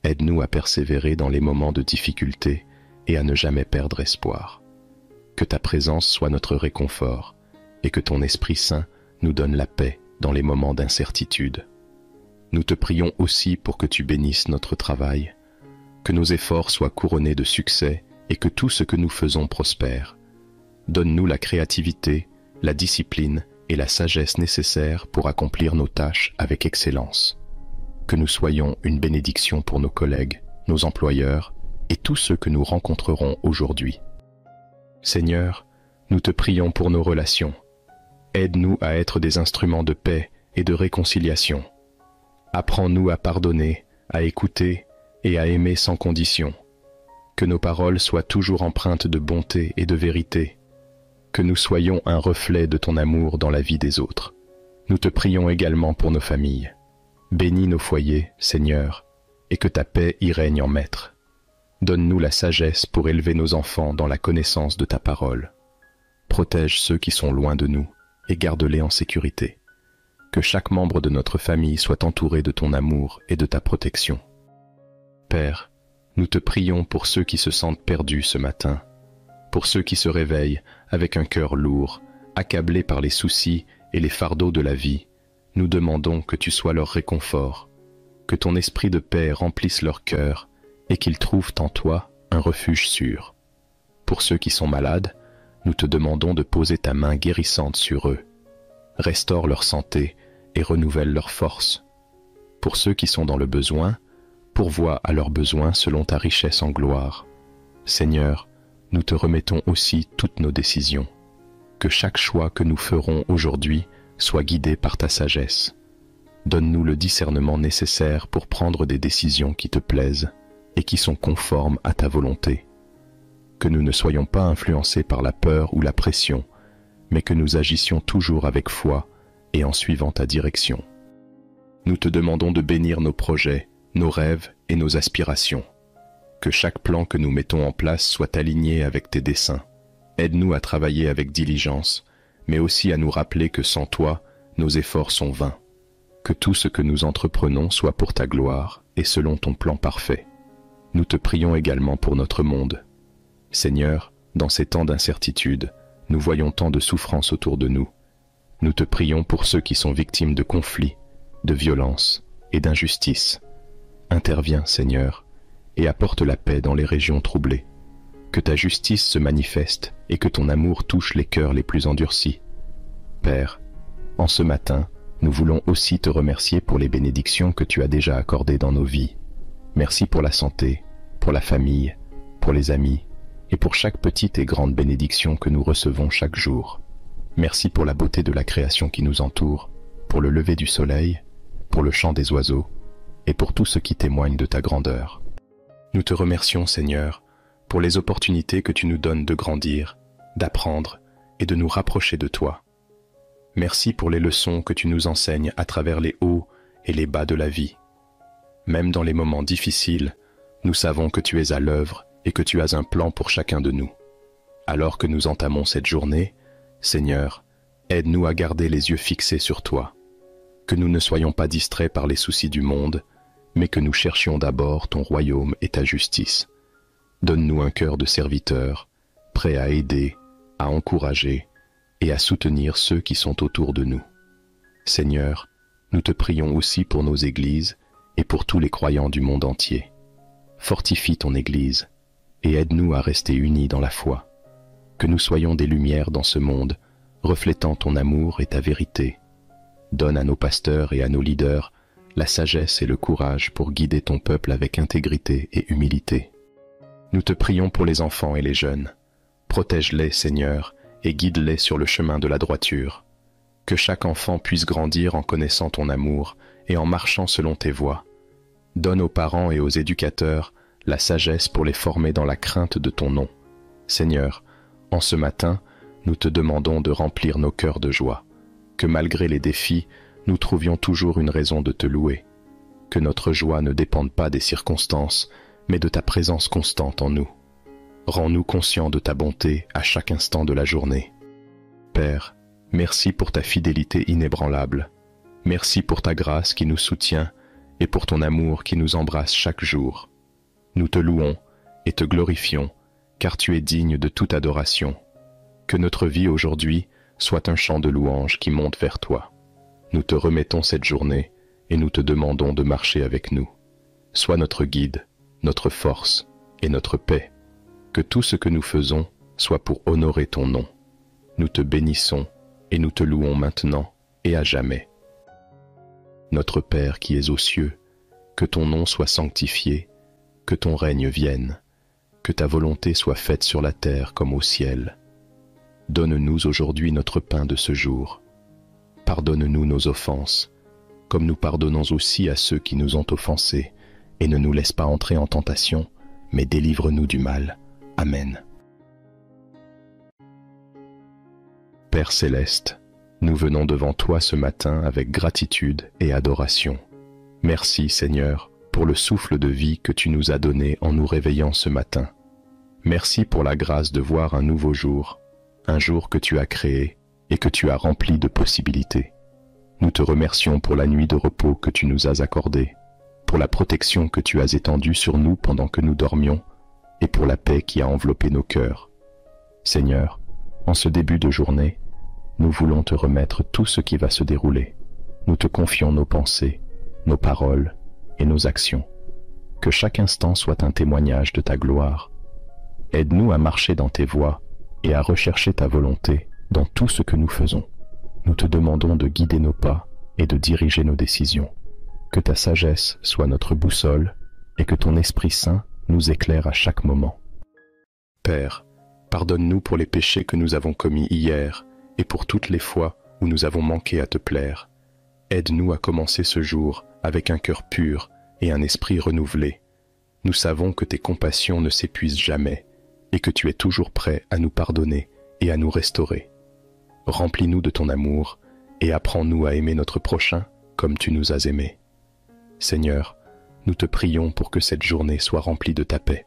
Aide-nous à persévérer dans les moments de difficulté et à ne jamais perdre espoir. Que ta présence soit notre réconfort et que ton Esprit Saint nous donne la paix dans les moments d'incertitude. Nous te prions aussi pour que tu bénisses notre travail, que nos efforts soient couronnés de succès et que tout ce que nous faisons prospère. Donne-nous la créativité, la discipline et la sagesse nécessaires pour accomplir nos tâches avec excellence. Que nous soyons une bénédiction pour nos collègues, nos employeurs et tous ceux que nous rencontrerons aujourd'hui. Seigneur, nous te prions pour nos relations. Aide-nous à être des instruments de paix et de réconciliation. Apprends-nous à pardonner, à écouter et à aimer sans condition. Que nos paroles soient toujours empreintes de bonté et de vérité. Que nous soyons un reflet de ton amour dans la vie des autres. Nous te prions également pour nos familles. Bénis nos foyers, Seigneur, et que ta paix y règne en maître. Donne-nous la sagesse pour élever nos enfants dans la connaissance de ta parole. Protège ceux qui sont loin de nous et garde-les en sécurité. Que chaque membre de notre famille soit entouré de ton amour et de ta protection. Père, nous te prions pour ceux qui se sentent perdus ce matin, pour ceux qui se réveillent avec un cœur lourd, accablés par les soucis et les fardeaux de la vie. Nous demandons que tu sois leur réconfort, que ton esprit de paix remplisse leur cœur et qu'ils trouvent en toi un refuge sûr. Pour ceux qui sont malades, nous te demandons de poser ta main guérissante sur eux. Restaure leur santé et renouvelle leur force. Pour ceux qui sont dans le besoin, pourvois à leurs besoins selon ta richesse en gloire. Seigneur, nous te remettons aussi toutes nos décisions. Que chaque choix que nous ferons aujourd'hui soit guidé par ta sagesse. Donne-nous le discernement nécessaire pour prendre des décisions qui te plaisent et qui sont conformes à ta volonté. Que nous ne soyons pas influencés par la peur ou la pression, mais que nous agissions toujours avec foi et en suivant ta direction. Nous te demandons de bénir nos projets, nos rêves et nos aspirations. Que chaque plan que nous mettons en place soit aligné avec tes desseins. Aide-nous à travailler avec diligence, mais aussi à nous rappeler que sans toi, nos efforts sont vains. Que tout ce que nous entreprenons soit pour ta gloire et selon ton plan parfait. Nous te prions également pour notre monde. Seigneur, dans ces temps d'incertitude, nous voyons tant de souffrances autour de nous. Nous te prions pour ceux qui sont victimes de conflits, de violences et d'injustices. Interviens, Seigneur, et apporte la paix dans les régions troublées. Que ta justice se manifeste et que ton amour touche les cœurs les plus endurcis. Père, en ce matin, nous voulons aussi te remercier pour les bénédictions que tu as déjà accordées dans nos vies. Merci pour la santé, pour la famille, pour les amis et pour chaque petite et grande bénédiction que nous recevons chaque jour. Merci pour la beauté de la création qui nous entoure, pour le lever du soleil, pour le chant des oiseaux et pour tout ce qui témoigne de ta grandeur. Nous te remercions, Seigneur, pour les opportunités que tu nous donnes de grandir, d'apprendre et de nous rapprocher de toi. Merci pour les leçons que tu nous enseignes à travers les hauts et les bas de la vie. Même dans les moments difficiles, nous savons que tu es à l'œuvre et que tu as un plan pour chacun de nous. Alors que nous entamons cette journée, Seigneur, aide-nous à garder les yeux fixés sur toi. Que nous ne soyons pas distraits par les soucis du monde, mais que nous cherchions d'abord ton royaume et ta justice. Donne-nous un cœur de serviteur, prêt à aider, à encourager et à soutenir ceux qui sont autour de nous. Seigneur, nous te prions aussi pour nos églises et pour tous les croyants du monde entier. Fortifie ton Église et aide-nous à rester unis dans la foi. Que nous soyons des lumières dans ce monde, reflétant ton amour et ta vérité. Donne à nos pasteurs et à nos leaders la sagesse et le courage pour guider ton peuple avec intégrité et humilité. Nous te prions pour les enfants et les jeunes. Protège-les, Seigneur, et guide-les sur le chemin de la droiture. Que chaque enfant puisse grandir en connaissant ton amour et en marchant selon tes voies. Donne aux parents et aux éducateurs la sagesse pour les former dans la crainte de ton nom. Seigneur, en ce matin, nous te demandons de remplir nos cœurs de joie. Que malgré les défis, nous trouvions toujours une raison de te louer. Que notre joie ne dépende pas des circonstances, mais de ta présence constante en nous. Rends-nous conscients de ta bonté à chaque instant de la journée. Père, merci pour ta fidélité inébranlable. Merci pour ta grâce qui nous soutient et pour ton amour qui nous embrasse chaque jour. Nous te louons et te glorifions, car tu es digne de toute adoration. Que notre vie aujourd'hui soit un chant de louange qui monte vers toi. Nous te remettons cette journée et nous te demandons de marcher avec nous. Sois notre guide, notre force et notre paix. Que tout ce que nous faisons soit pour honorer ton nom. Nous te bénissons et nous te louons maintenant et à jamais. Notre Père qui es aux cieux, que ton nom soit sanctifié, que ton règne vienne, que ta volonté soit faite sur la terre comme au ciel. Donne-nous aujourd'hui notre pain de ce jour. Pardonne-nous nos offenses, comme nous pardonnons aussi à ceux qui nous ont offensés, et ne nous laisse pas entrer en tentation, mais délivre-nous du mal. Amen. Père céleste, nous venons devant toi ce matin avec gratitude et adoration. Merci Seigneur pour le souffle de vie que tu nous as donné en nous réveillant ce matin. Merci pour la grâce de voir un nouveau jour, un jour que tu as créé et que tu as rempli de possibilités. Nous te remercions pour la nuit de repos que tu nous as accordée, pour la protection que tu as étendue sur nous pendant que nous dormions, et pour la paix qui a enveloppé nos cœurs. Seigneur, en ce début de journée, nous voulons te remettre tout ce qui va se dérouler. Nous te confions nos pensées, nos paroles et nos actions. Que chaque instant soit un témoignage de ta gloire. Aide-nous à marcher dans tes voies et à rechercher ta volonté dans tout ce que nous faisons. Nous te demandons de guider nos pas et de diriger nos décisions. Que ta sagesse soit notre boussole et que ton Esprit Saint nous éclaire à chaque moment. Père, pardonne-nous pour les péchés que nous avons commis hier et pour toutes les fois où nous avons manqué à te plaire. Aide-nous à commencer ce jour avec un cœur pur et un esprit renouvelé. Nous savons que tes compassions ne s'épuisent jamais et que tu es toujours prêt à nous pardonner et à nous restaurer. Remplis-nous de ton amour et apprends-nous à aimer notre prochain comme tu nous as aimés. Seigneur, nous te prions pour que cette journée soit remplie de ta paix.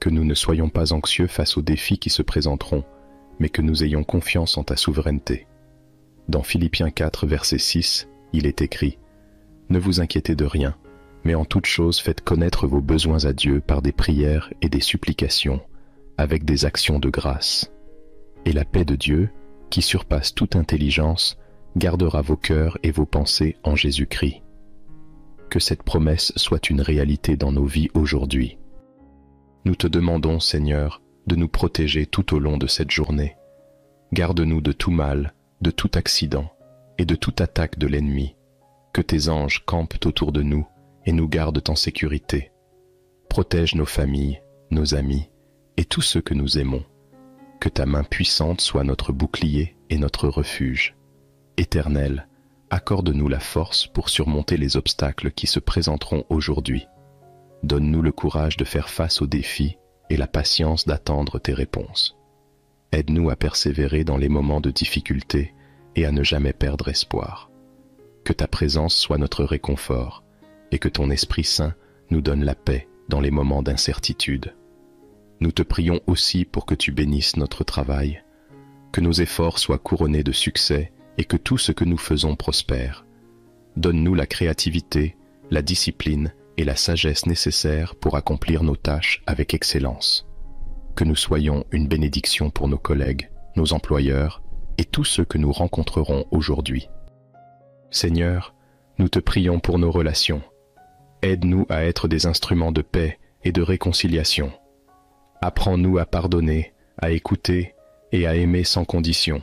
Que nous ne soyons pas anxieux face aux défis qui se présenteront, mais que nous ayons confiance en ta souveraineté. Dans Philippiens 4, verset 6, il est écrit « Ne vous inquiétez de rien, mais en toute chose faites connaître vos besoins à Dieu par des prières et des supplications, avec des actions de grâce. Et la paix de Dieu, qui surpasse toute intelligence, gardera vos cœurs et vos pensées en Jésus-Christ. » Que cette promesse soit une réalité dans nos vies aujourd'hui. Nous te demandons, Seigneur, de nous protéger tout au long de cette journée. Garde-nous de tout mal, de tout accident et de toute attaque de l'ennemi. Que tes anges campent autour de nous et nous gardent en sécurité. Protège nos familles, nos amis et tous ceux que nous aimons. Que ta main puissante soit notre bouclier et notre refuge. Éternel, accorde-nous la force pour surmonter les obstacles qui se présenteront aujourd'hui. Donne-nous le courage de faire face aux défis et la patience d'attendre tes réponses. Aide-nous à persévérer dans les moments de difficulté et à ne jamais perdre espoir. Que ta présence soit notre réconfort et que ton Esprit Saint nous donne la paix dans les moments d'incertitude. Nous te prions aussi pour que tu bénisses notre travail, que nos efforts soient couronnés de succès et que tout ce que nous faisons prospère. Donne-nous la créativité, la discipline et la sagesse nécessaires pour accomplir nos tâches avec excellence. Que nous soyons une bénédiction pour nos collègues, nos employeurs et tous ceux que nous rencontrerons aujourd'hui. Seigneur, nous te prions pour nos relations. Aide-nous à être des instruments de paix et de réconciliation. Apprends-nous à pardonner, à écouter et à aimer sans condition.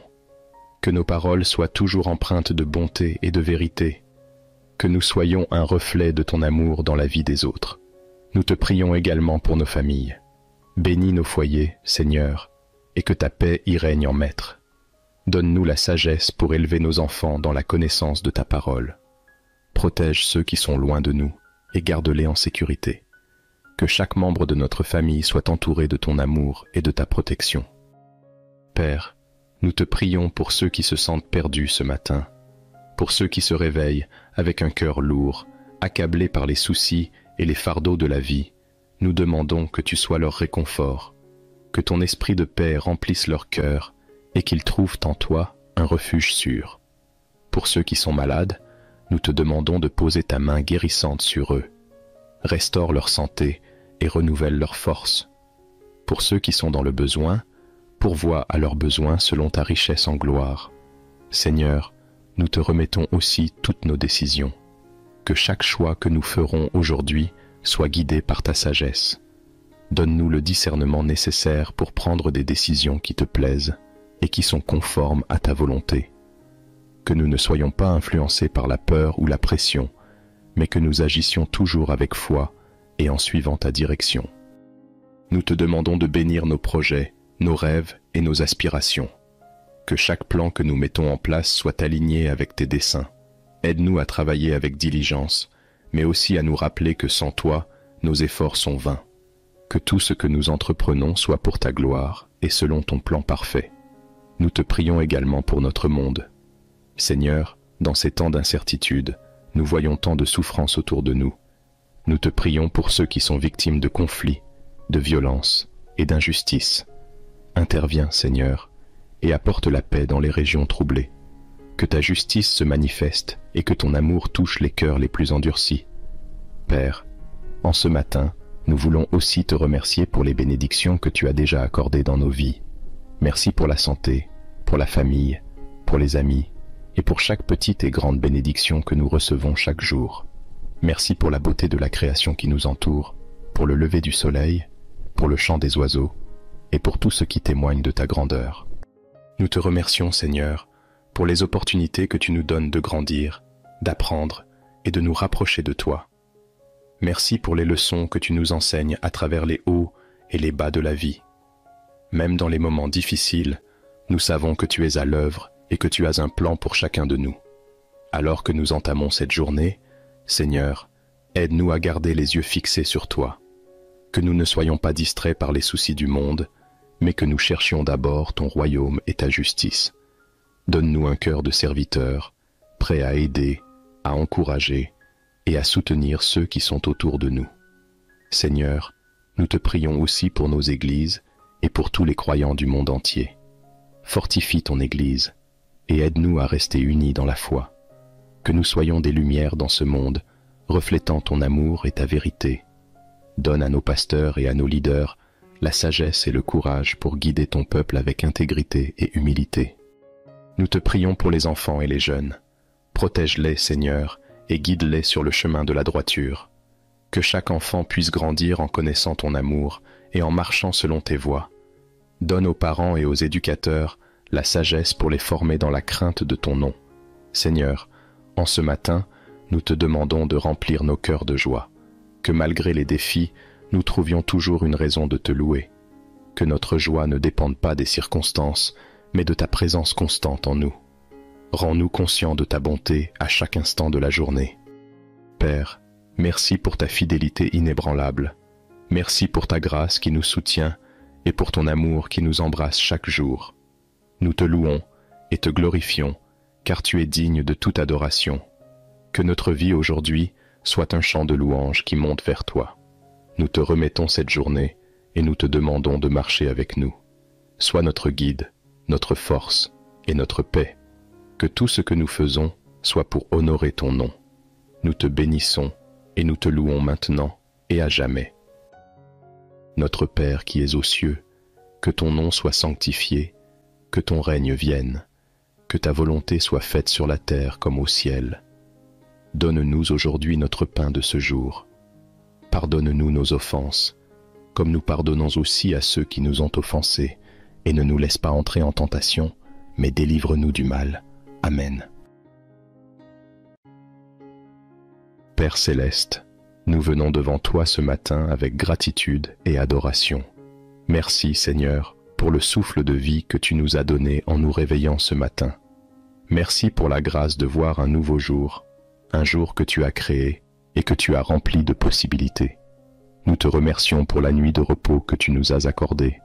Que nos paroles soient toujours empreintes de bonté et de vérité. Que nous soyons un reflet de ton amour dans la vie des autres. Nous te prions également pour nos familles. Bénis nos foyers, Seigneur, et que ta paix y règne en maître. Donne-nous la sagesse pour élever nos enfants dans la connaissance de ta parole. Protège ceux qui sont loin de nous et garde-les en sécurité. Que chaque membre de notre famille soit entouré de ton amour et de ta protection. Père, nous te prions pour ceux qui se sentent perdus ce matin, pour ceux qui se réveillent avec un cœur lourd, accablés par les soucis et les fardeaux de la vie. Nous demandons que tu sois leur réconfort, que ton esprit de paix remplisse leur cœur et qu'ils trouvent en toi un refuge sûr. Pour ceux qui sont malades, nous te demandons de poser ta main guérissante sur eux. Restaure leur santé et renouvelle leur force. Pour ceux qui sont dans le besoin, pourvois à leurs besoins selon ta richesse en gloire. Seigneur, nous te remettons aussi toutes nos décisions. Que chaque choix que nous ferons aujourd'hui soit guidé par ta sagesse. Donne-nous le discernement nécessaire pour prendre des décisions qui te plaisent et qui sont conformes à ta volonté. Que nous ne soyons pas influencés par la peur ou la pression, mais que nous agissions toujours avec foi et en suivant ta direction. Nous te demandons de bénir nos projets, nos rêves et nos aspirations. Que chaque plan que nous mettons en place soit aligné avec tes desseins. Aide-nous à travailler avec diligence, mais aussi à nous rappeler que sans toi, nos efforts sont vains. Que tout ce que nous entreprenons soit pour ta gloire et selon ton plan parfait. Nous te prions également pour notre monde. Seigneur, dans ces temps d'incertitude, nous voyons tant de souffrances autour de nous. Nous te prions pour ceux qui sont victimes de conflits, de violences et d'injustices. Interviens, Seigneur, et apporte la paix dans les régions troublées. Que ta justice se manifeste et que ton amour touche les cœurs les plus endurcis. Père, en ce matin, nous voulons aussi te remercier pour les bénédictions que tu as déjà accordées dans nos vies. Merci pour la santé, pour la famille, pour les amis et pour chaque petite et grande bénédiction que nous recevons chaque jour. Merci pour la beauté de la création qui nous entoure, pour le lever du soleil, pour le chant des oiseaux et pour tout ce qui témoigne de ta grandeur. Nous te remercions, Seigneur, pour les opportunités que tu nous donnes de grandir, d'apprendre et de nous rapprocher de toi. Merci pour les leçons que tu nous enseignes à travers les hauts et les bas de la vie. Même dans les moments difficiles, nous savons que tu es à l'œuvre et que tu as un plan pour chacun de nous. Alors que nous entamons cette journée, Seigneur, aide-nous à garder les yeux fixés sur toi. Que nous ne soyons pas distraits par les soucis du monde, mais que nous cherchions d'abord ton royaume et ta justice. Donne-nous un cœur de serviteur, prêt à aider, à encourager et à soutenir ceux qui sont autour de nous. Seigneur, nous te prions aussi pour nos églises et pour tous les croyants du monde entier. Fortifie ton Église et aide-nous à rester unis dans la foi. Que nous soyons des lumières dans ce monde, reflétant ton amour et ta vérité. Donne à nos pasteurs et à nos leaders la sagesse et le courage pour guider ton peuple avec intégrité et humilité. Nous te prions pour les enfants et les jeunes. Protège-les, Seigneur, et guide-les sur le chemin de la droiture. Que chaque enfant puisse grandir en connaissant ton amour et en marchant selon tes voies. Donne aux parents et aux éducateurs la sagesse pour les former dans la crainte de ton nom. Seigneur, en ce matin, nous te demandons de remplir nos cœurs de joie. Que malgré les défis, nous trouvions toujours une raison de te louer. Que notre joie ne dépende pas des circonstances, mais de ta présence constante en nous. Rends-nous conscients de ta bonté à chaque instant de la journée. Père, merci pour ta fidélité inébranlable. Merci pour ta grâce qui nous soutient et pour ton amour qui nous embrasse chaque jour. Nous te louons et te glorifions, car tu es digne de toute adoration. Que notre vie aujourd'hui soit un chant de louange qui monte vers toi. Nous te remettons cette journée et nous te demandons de marcher avec nous. Sois notre guide, notre force et notre paix. Que tout ce que nous faisons soit pour honorer ton nom. Nous te bénissons et nous te louons maintenant et à jamais. Notre Père qui es aux cieux, que ton nom soit sanctifié, que ton règne vienne, que ta volonté soit faite sur la terre comme au ciel. Donne-nous aujourd'hui notre pain de ce jour. Pardonne-nous nos offenses, comme nous pardonnons aussi à ceux qui nous ont offensés, et ne nous laisse pas entrer en tentation, mais délivre-nous du mal. Amen. Père céleste, nous venons devant toi ce matin avec gratitude et adoration. Merci Seigneur pour le souffle de vie que tu nous as donné en nous réveillant ce matin. Merci pour la grâce de voir un nouveau jour, un jour que tu as créé et que tu as rempli de possibilités. Nous te remercions pour la nuit de repos que tu nous as accordée,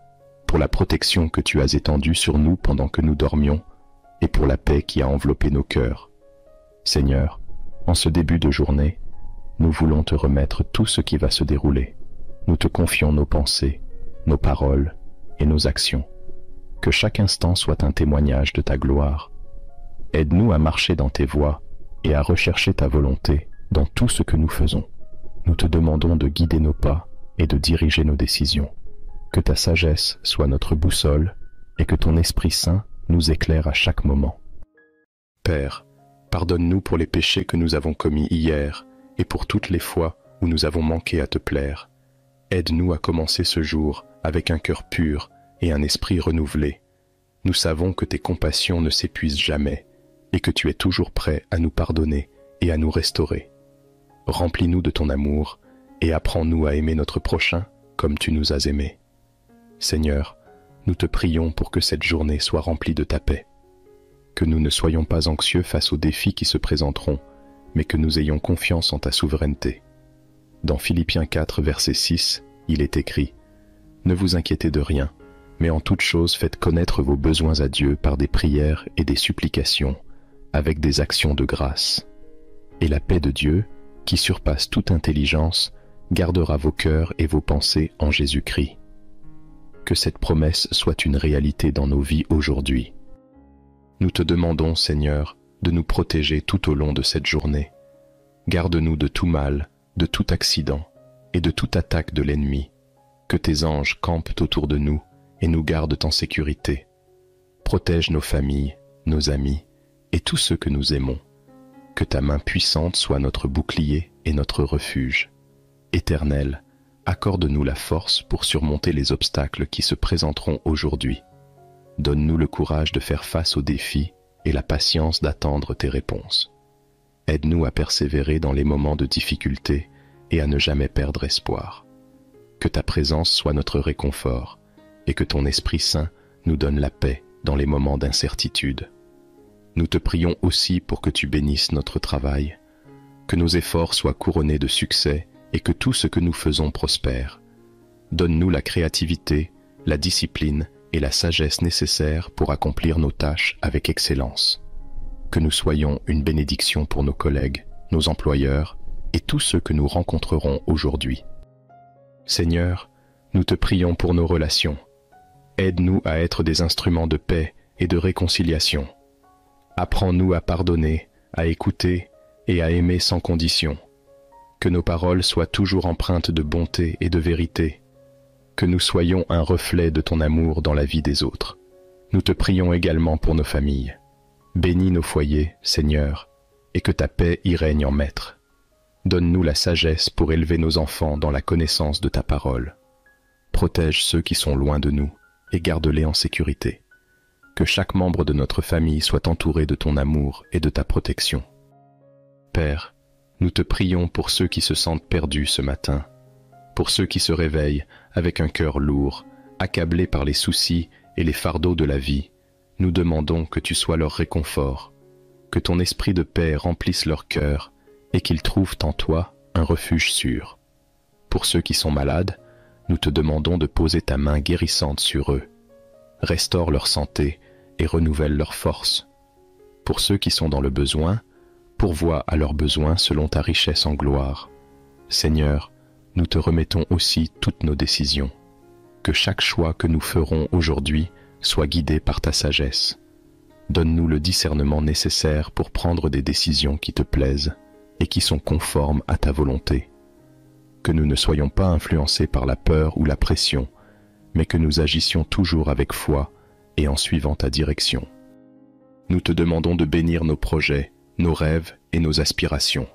pour la protection que tu as étendue sur nous pendant que nous dormions, et pour la paix qui a enveloppé nos cœurs. Seigneur, en ce début de journée, nous voulons te remettre tout ce qui va se dérouler. Nous te confions nos pensées, nos paroles et nos actions. Que chaque instant soit un témoignage de ta gloire. Aide-nous à marcher dans tes voies et à rechercher ta volonté dans tout ce que nous faisons. Nous te demandons de guider nos pas et de diriger nos décisions. Que ta sagesse soit notre boussole et que ton Esprit Saint nous éclaire à chaque moment. Père, pardonne-nous pour les péchés que nous avons commis hier et pour toutes les fois où nous avons manqué à te plaire. Aide-nous à commencer ce jour avec un cœur pur et un esprit renouvelé. Nous savons que tes compassions ne s'épuisent jamais et que tu es toujours prêt à nous pardonner et à nous restaurer. Remplis-nous de ton amour et apprends-nous à aimer notre prochain comme tu nous as aimés. Seigneur, nous te prions pour que cette journée soit remplie de ta paix. Que nous ne soyons pas anxieux face aux défis qui se présenteront, mais que nous ayons confiance en ta souveraineté. Dans Philippiens 4, verset 6, il est écrit « Ne vous inquiétez de rien, mais en toute chose faites connaître vos besoins à Dieu par des prières et des supplications, avec des actions de grâce. Et la paix de Dieu, qui surpasse toute intelligence, gardera vos cœurs et vos pensées en Jésus-Christ. » Que cette promesse soit une réalité dans nos vies aujourd'hui. Nous te demandons, Seigneur, de nous protéger tout au long de cette journée. Garde-nous de tout mal, de tout accident et de toute attaque de l'ennemi. Que tes anges campent autour de nous et nous gardent en sécurité. Protège nos familles, nos amis et tous ceux que nous aimons. Que ta main puissante soit notre bouclier et notre refuge. Éternel, accorde-nous la force pour surmonter les obstacles qui se présenteront aujourd'hui. Donne-nous le courage de faire face aux défis et la patience d'attendre tes réponses. Aide-nous à persévérer dans les moments de difficulté et à ne jamais perdre espoir. Que ta présence soit notre réconfort et que ton Esprit Saint nous donne la paix dans les moments d'incertitude. Nous te prions aussi pour que tu bénisses notre travail, que nos efforts soient couronnés de succès et que tout ce que nous faisons prospère. Donne-nous la créativité, la discipline et la sagesse nécessaires pour accomplir nos tâches avec excellence. Que nous soyons une bénédiction pour nos collègues, nos employeurs et tous ceux que nous rencontrerons aujourd'hui. Seigneur, nous te prions pour nos relations. Aide-nous à être des instruments de paix et de réconciliation. Apprends-nous à pardonner, à écouter et à aimer sans condition. Que nos paroles soient toujours empreintes de bonté et de vérité. Que nous soyons un reflet de ton amour dans la vie des autres. Nous te prions également pour nos familles. Bénis nos foyers, Seigneur, et que ta paix y règne en maître. Donne-nous la sagesse pour élever nos enfants dans la connaissance de ta parole. Protège ceux qui sont loin de nous et garde-les en sécurité. Que chaque membre de notre famille soit entouré de ton amour et de ta protection. Père, nous te prions pour ceux qui se sentent perdus ce matin, pour ceux qui se réveillent avec un cœur lourd, accablés par les soucis et les fardeaux de la vie. Nous demandons que tu sois leur réconfort, que ton esprit de paix remplisse leur cœur et qu'ils trouvent en toi un refuge sûr. Pour ceux qui sont malades, nous te demandons de poser ta main guérissante sur eux. Restaure leur santé et renouvelle leur force. Pour ceux qui sont dans le besoin, pourvois à leurs besoins selon ta richesse en gloire. Seigneur, nous te remettons aussi toutes nos décisions. Que chaque choix que nous ferons aujourd'hui soit guidé par ta sagesse. Donne-nous le discernement nécessaire pour prendre des décisions qui te plaisent et qui sont conformes à ta volonté. Que nous ne soyons pas influencés par la peur ou la pression, mais que nous agissions toujours avec foi et en suivant ta direction. Nous te demandons de bénir nos projets, nos rêves et nos aspirations.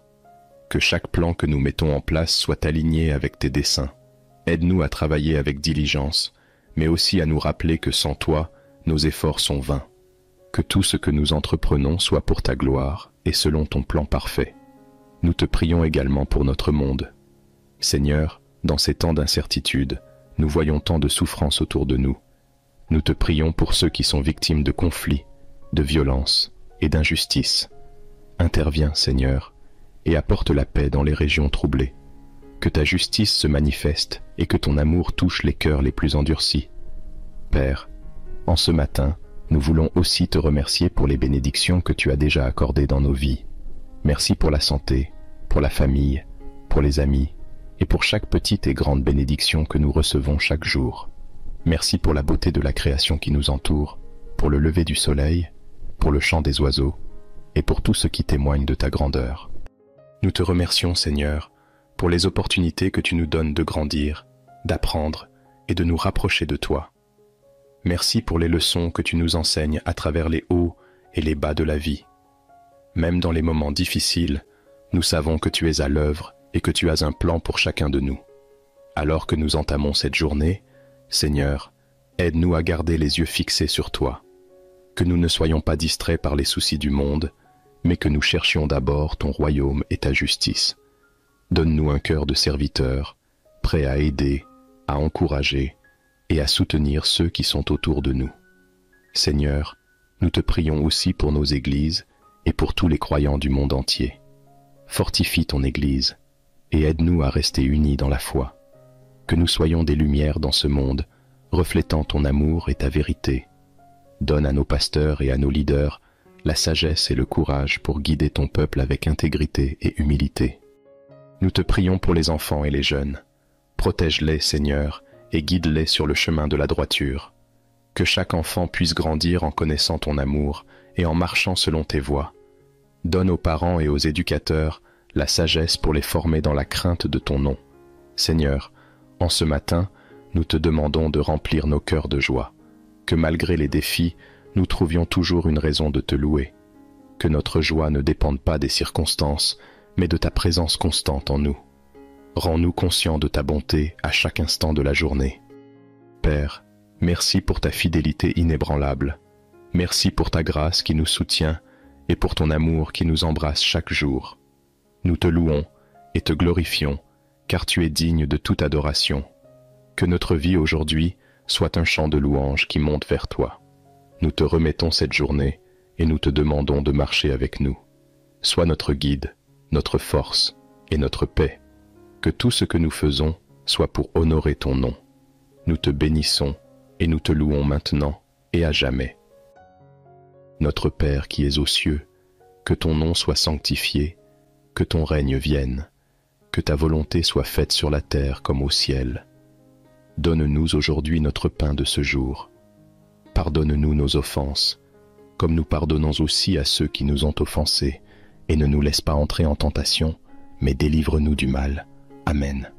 Que chaque plan que nous mettons en place soit aligné avec tes desseins. Aide-nous à travailler avec diligence, mais aussi à nous rappeler que sans toi, nos efforts sont vains. Que tout ce que nous entreprenons soit pour ta gloire et selon ton plan parfait. Nous te prions également pour notre monde. Seigneur, dans ces temps d'incertitude, nous voyons tant de souffrances autour de nous. Nous te prions pour ceux qui sont victimes de conflits, de violences et d'injustices. Interviens, Seigneur, et apporte la paix dans les régions troublées. Que ta justice se manifeste et que ton amour touche les cœurs les plus endurcis. Père, en ce matin, nous voulons aussi te remercier pour les bénédictions que tu as déjà accordées dans nos vies. Merci pour la santé, pour la famille, pour les amis, et pour chaque petite et grande bénédiction que nous recevons chaque jour. Merci pour la beauté de la création qui nous entoure, pour le lever du soleil, pour le chant des oiseaux, et pour tout ce qui témoigne de ta grandeur. Nous te remercions, Seigneur, pour les opportunités que tu nous donnes de grandir, d'apprendre et de nous rapprocher de toi. Merci pour les leçons que tu nous enseignes à travers les hauts et les bas de la vie. Même dans les moments difficiles, nous savons que tu es à l'œuvre et que tu as un plan pour chacun de nous. Alors que nous entamons cette journée, Seigneur, aide-nous à garder les yeux fixés sur toi. Que nous ne soyons pas distraits par les soucis du monde, mais que nous cherchions d'abord ton royaume et ta justice. Donne-nous un cœur de serviteur, prêt à aider, à encourager et à soutenir ceux qui sont autour de nous. Seigneur, nous te prions aussi pour nos églises et pour tous les croyants du monde entier. Fortifie ton Église et aide-nous à rester unis dans la foi. Que nous soyons des lumières dans ce monde, reflétant ton amour et ta vérité. Donne à nos pasteurs et à nos leaders la sagesse et le courage pour guider ton peuple avec intégrité et humilité. Nous te prions pour les enfants et les jeunes. Protège-les, Seigneur, et guide-les sur le chemin de la droiture. Que chaque enfant puisse grandir en connaissant ton amour et en marchant selon tes voies. Donne aux parents et aux éducateurs la sagesse pour les former dans la crainte de ton nom. Seigneur, en ce matin, nous te demandons de remplir nos cœurs de joie. Que malgré les défis, nous trouvions toujours une raison de te louer. Que notre joie ne dépende pas des circonstances, mais de ta présence constante en nous. Rends-nous conscients de ta bonté à chaque instant de la journée. Père, merci pour ta fidélité inébranlable. Merci pour ta grâce qui nous soutient et pour ton amour qui nous embrasse chaque jour. Nous te louons et te glorifions, car tu es digne de toute adoration. Que notre vie aujourd'hui soit un chant de louange qui monte vers toi. Nous te remettons cette journée et nous te demandons de marcher avec nous. Sois notre guide, notre force et notre paix. Que tout ce que nous faisons soit pour honorer ton nom. Nous te bénissons et nous te louons maintenant et à jamais. Notre Père qui es aux cieux, que ton nom soit sanctifié, que ton règne vienne, que ta volonté soit faite sur la terre comme au ciel. Donne-nous aujourd'hui notre pain de ce jour. Pardonne-nous nos offenses, comme nous pardonnons aussi à ceux qui nous ont offensés, et ne nous laisse pas entrer en tentation, mais délivre-nous du mal. Amen.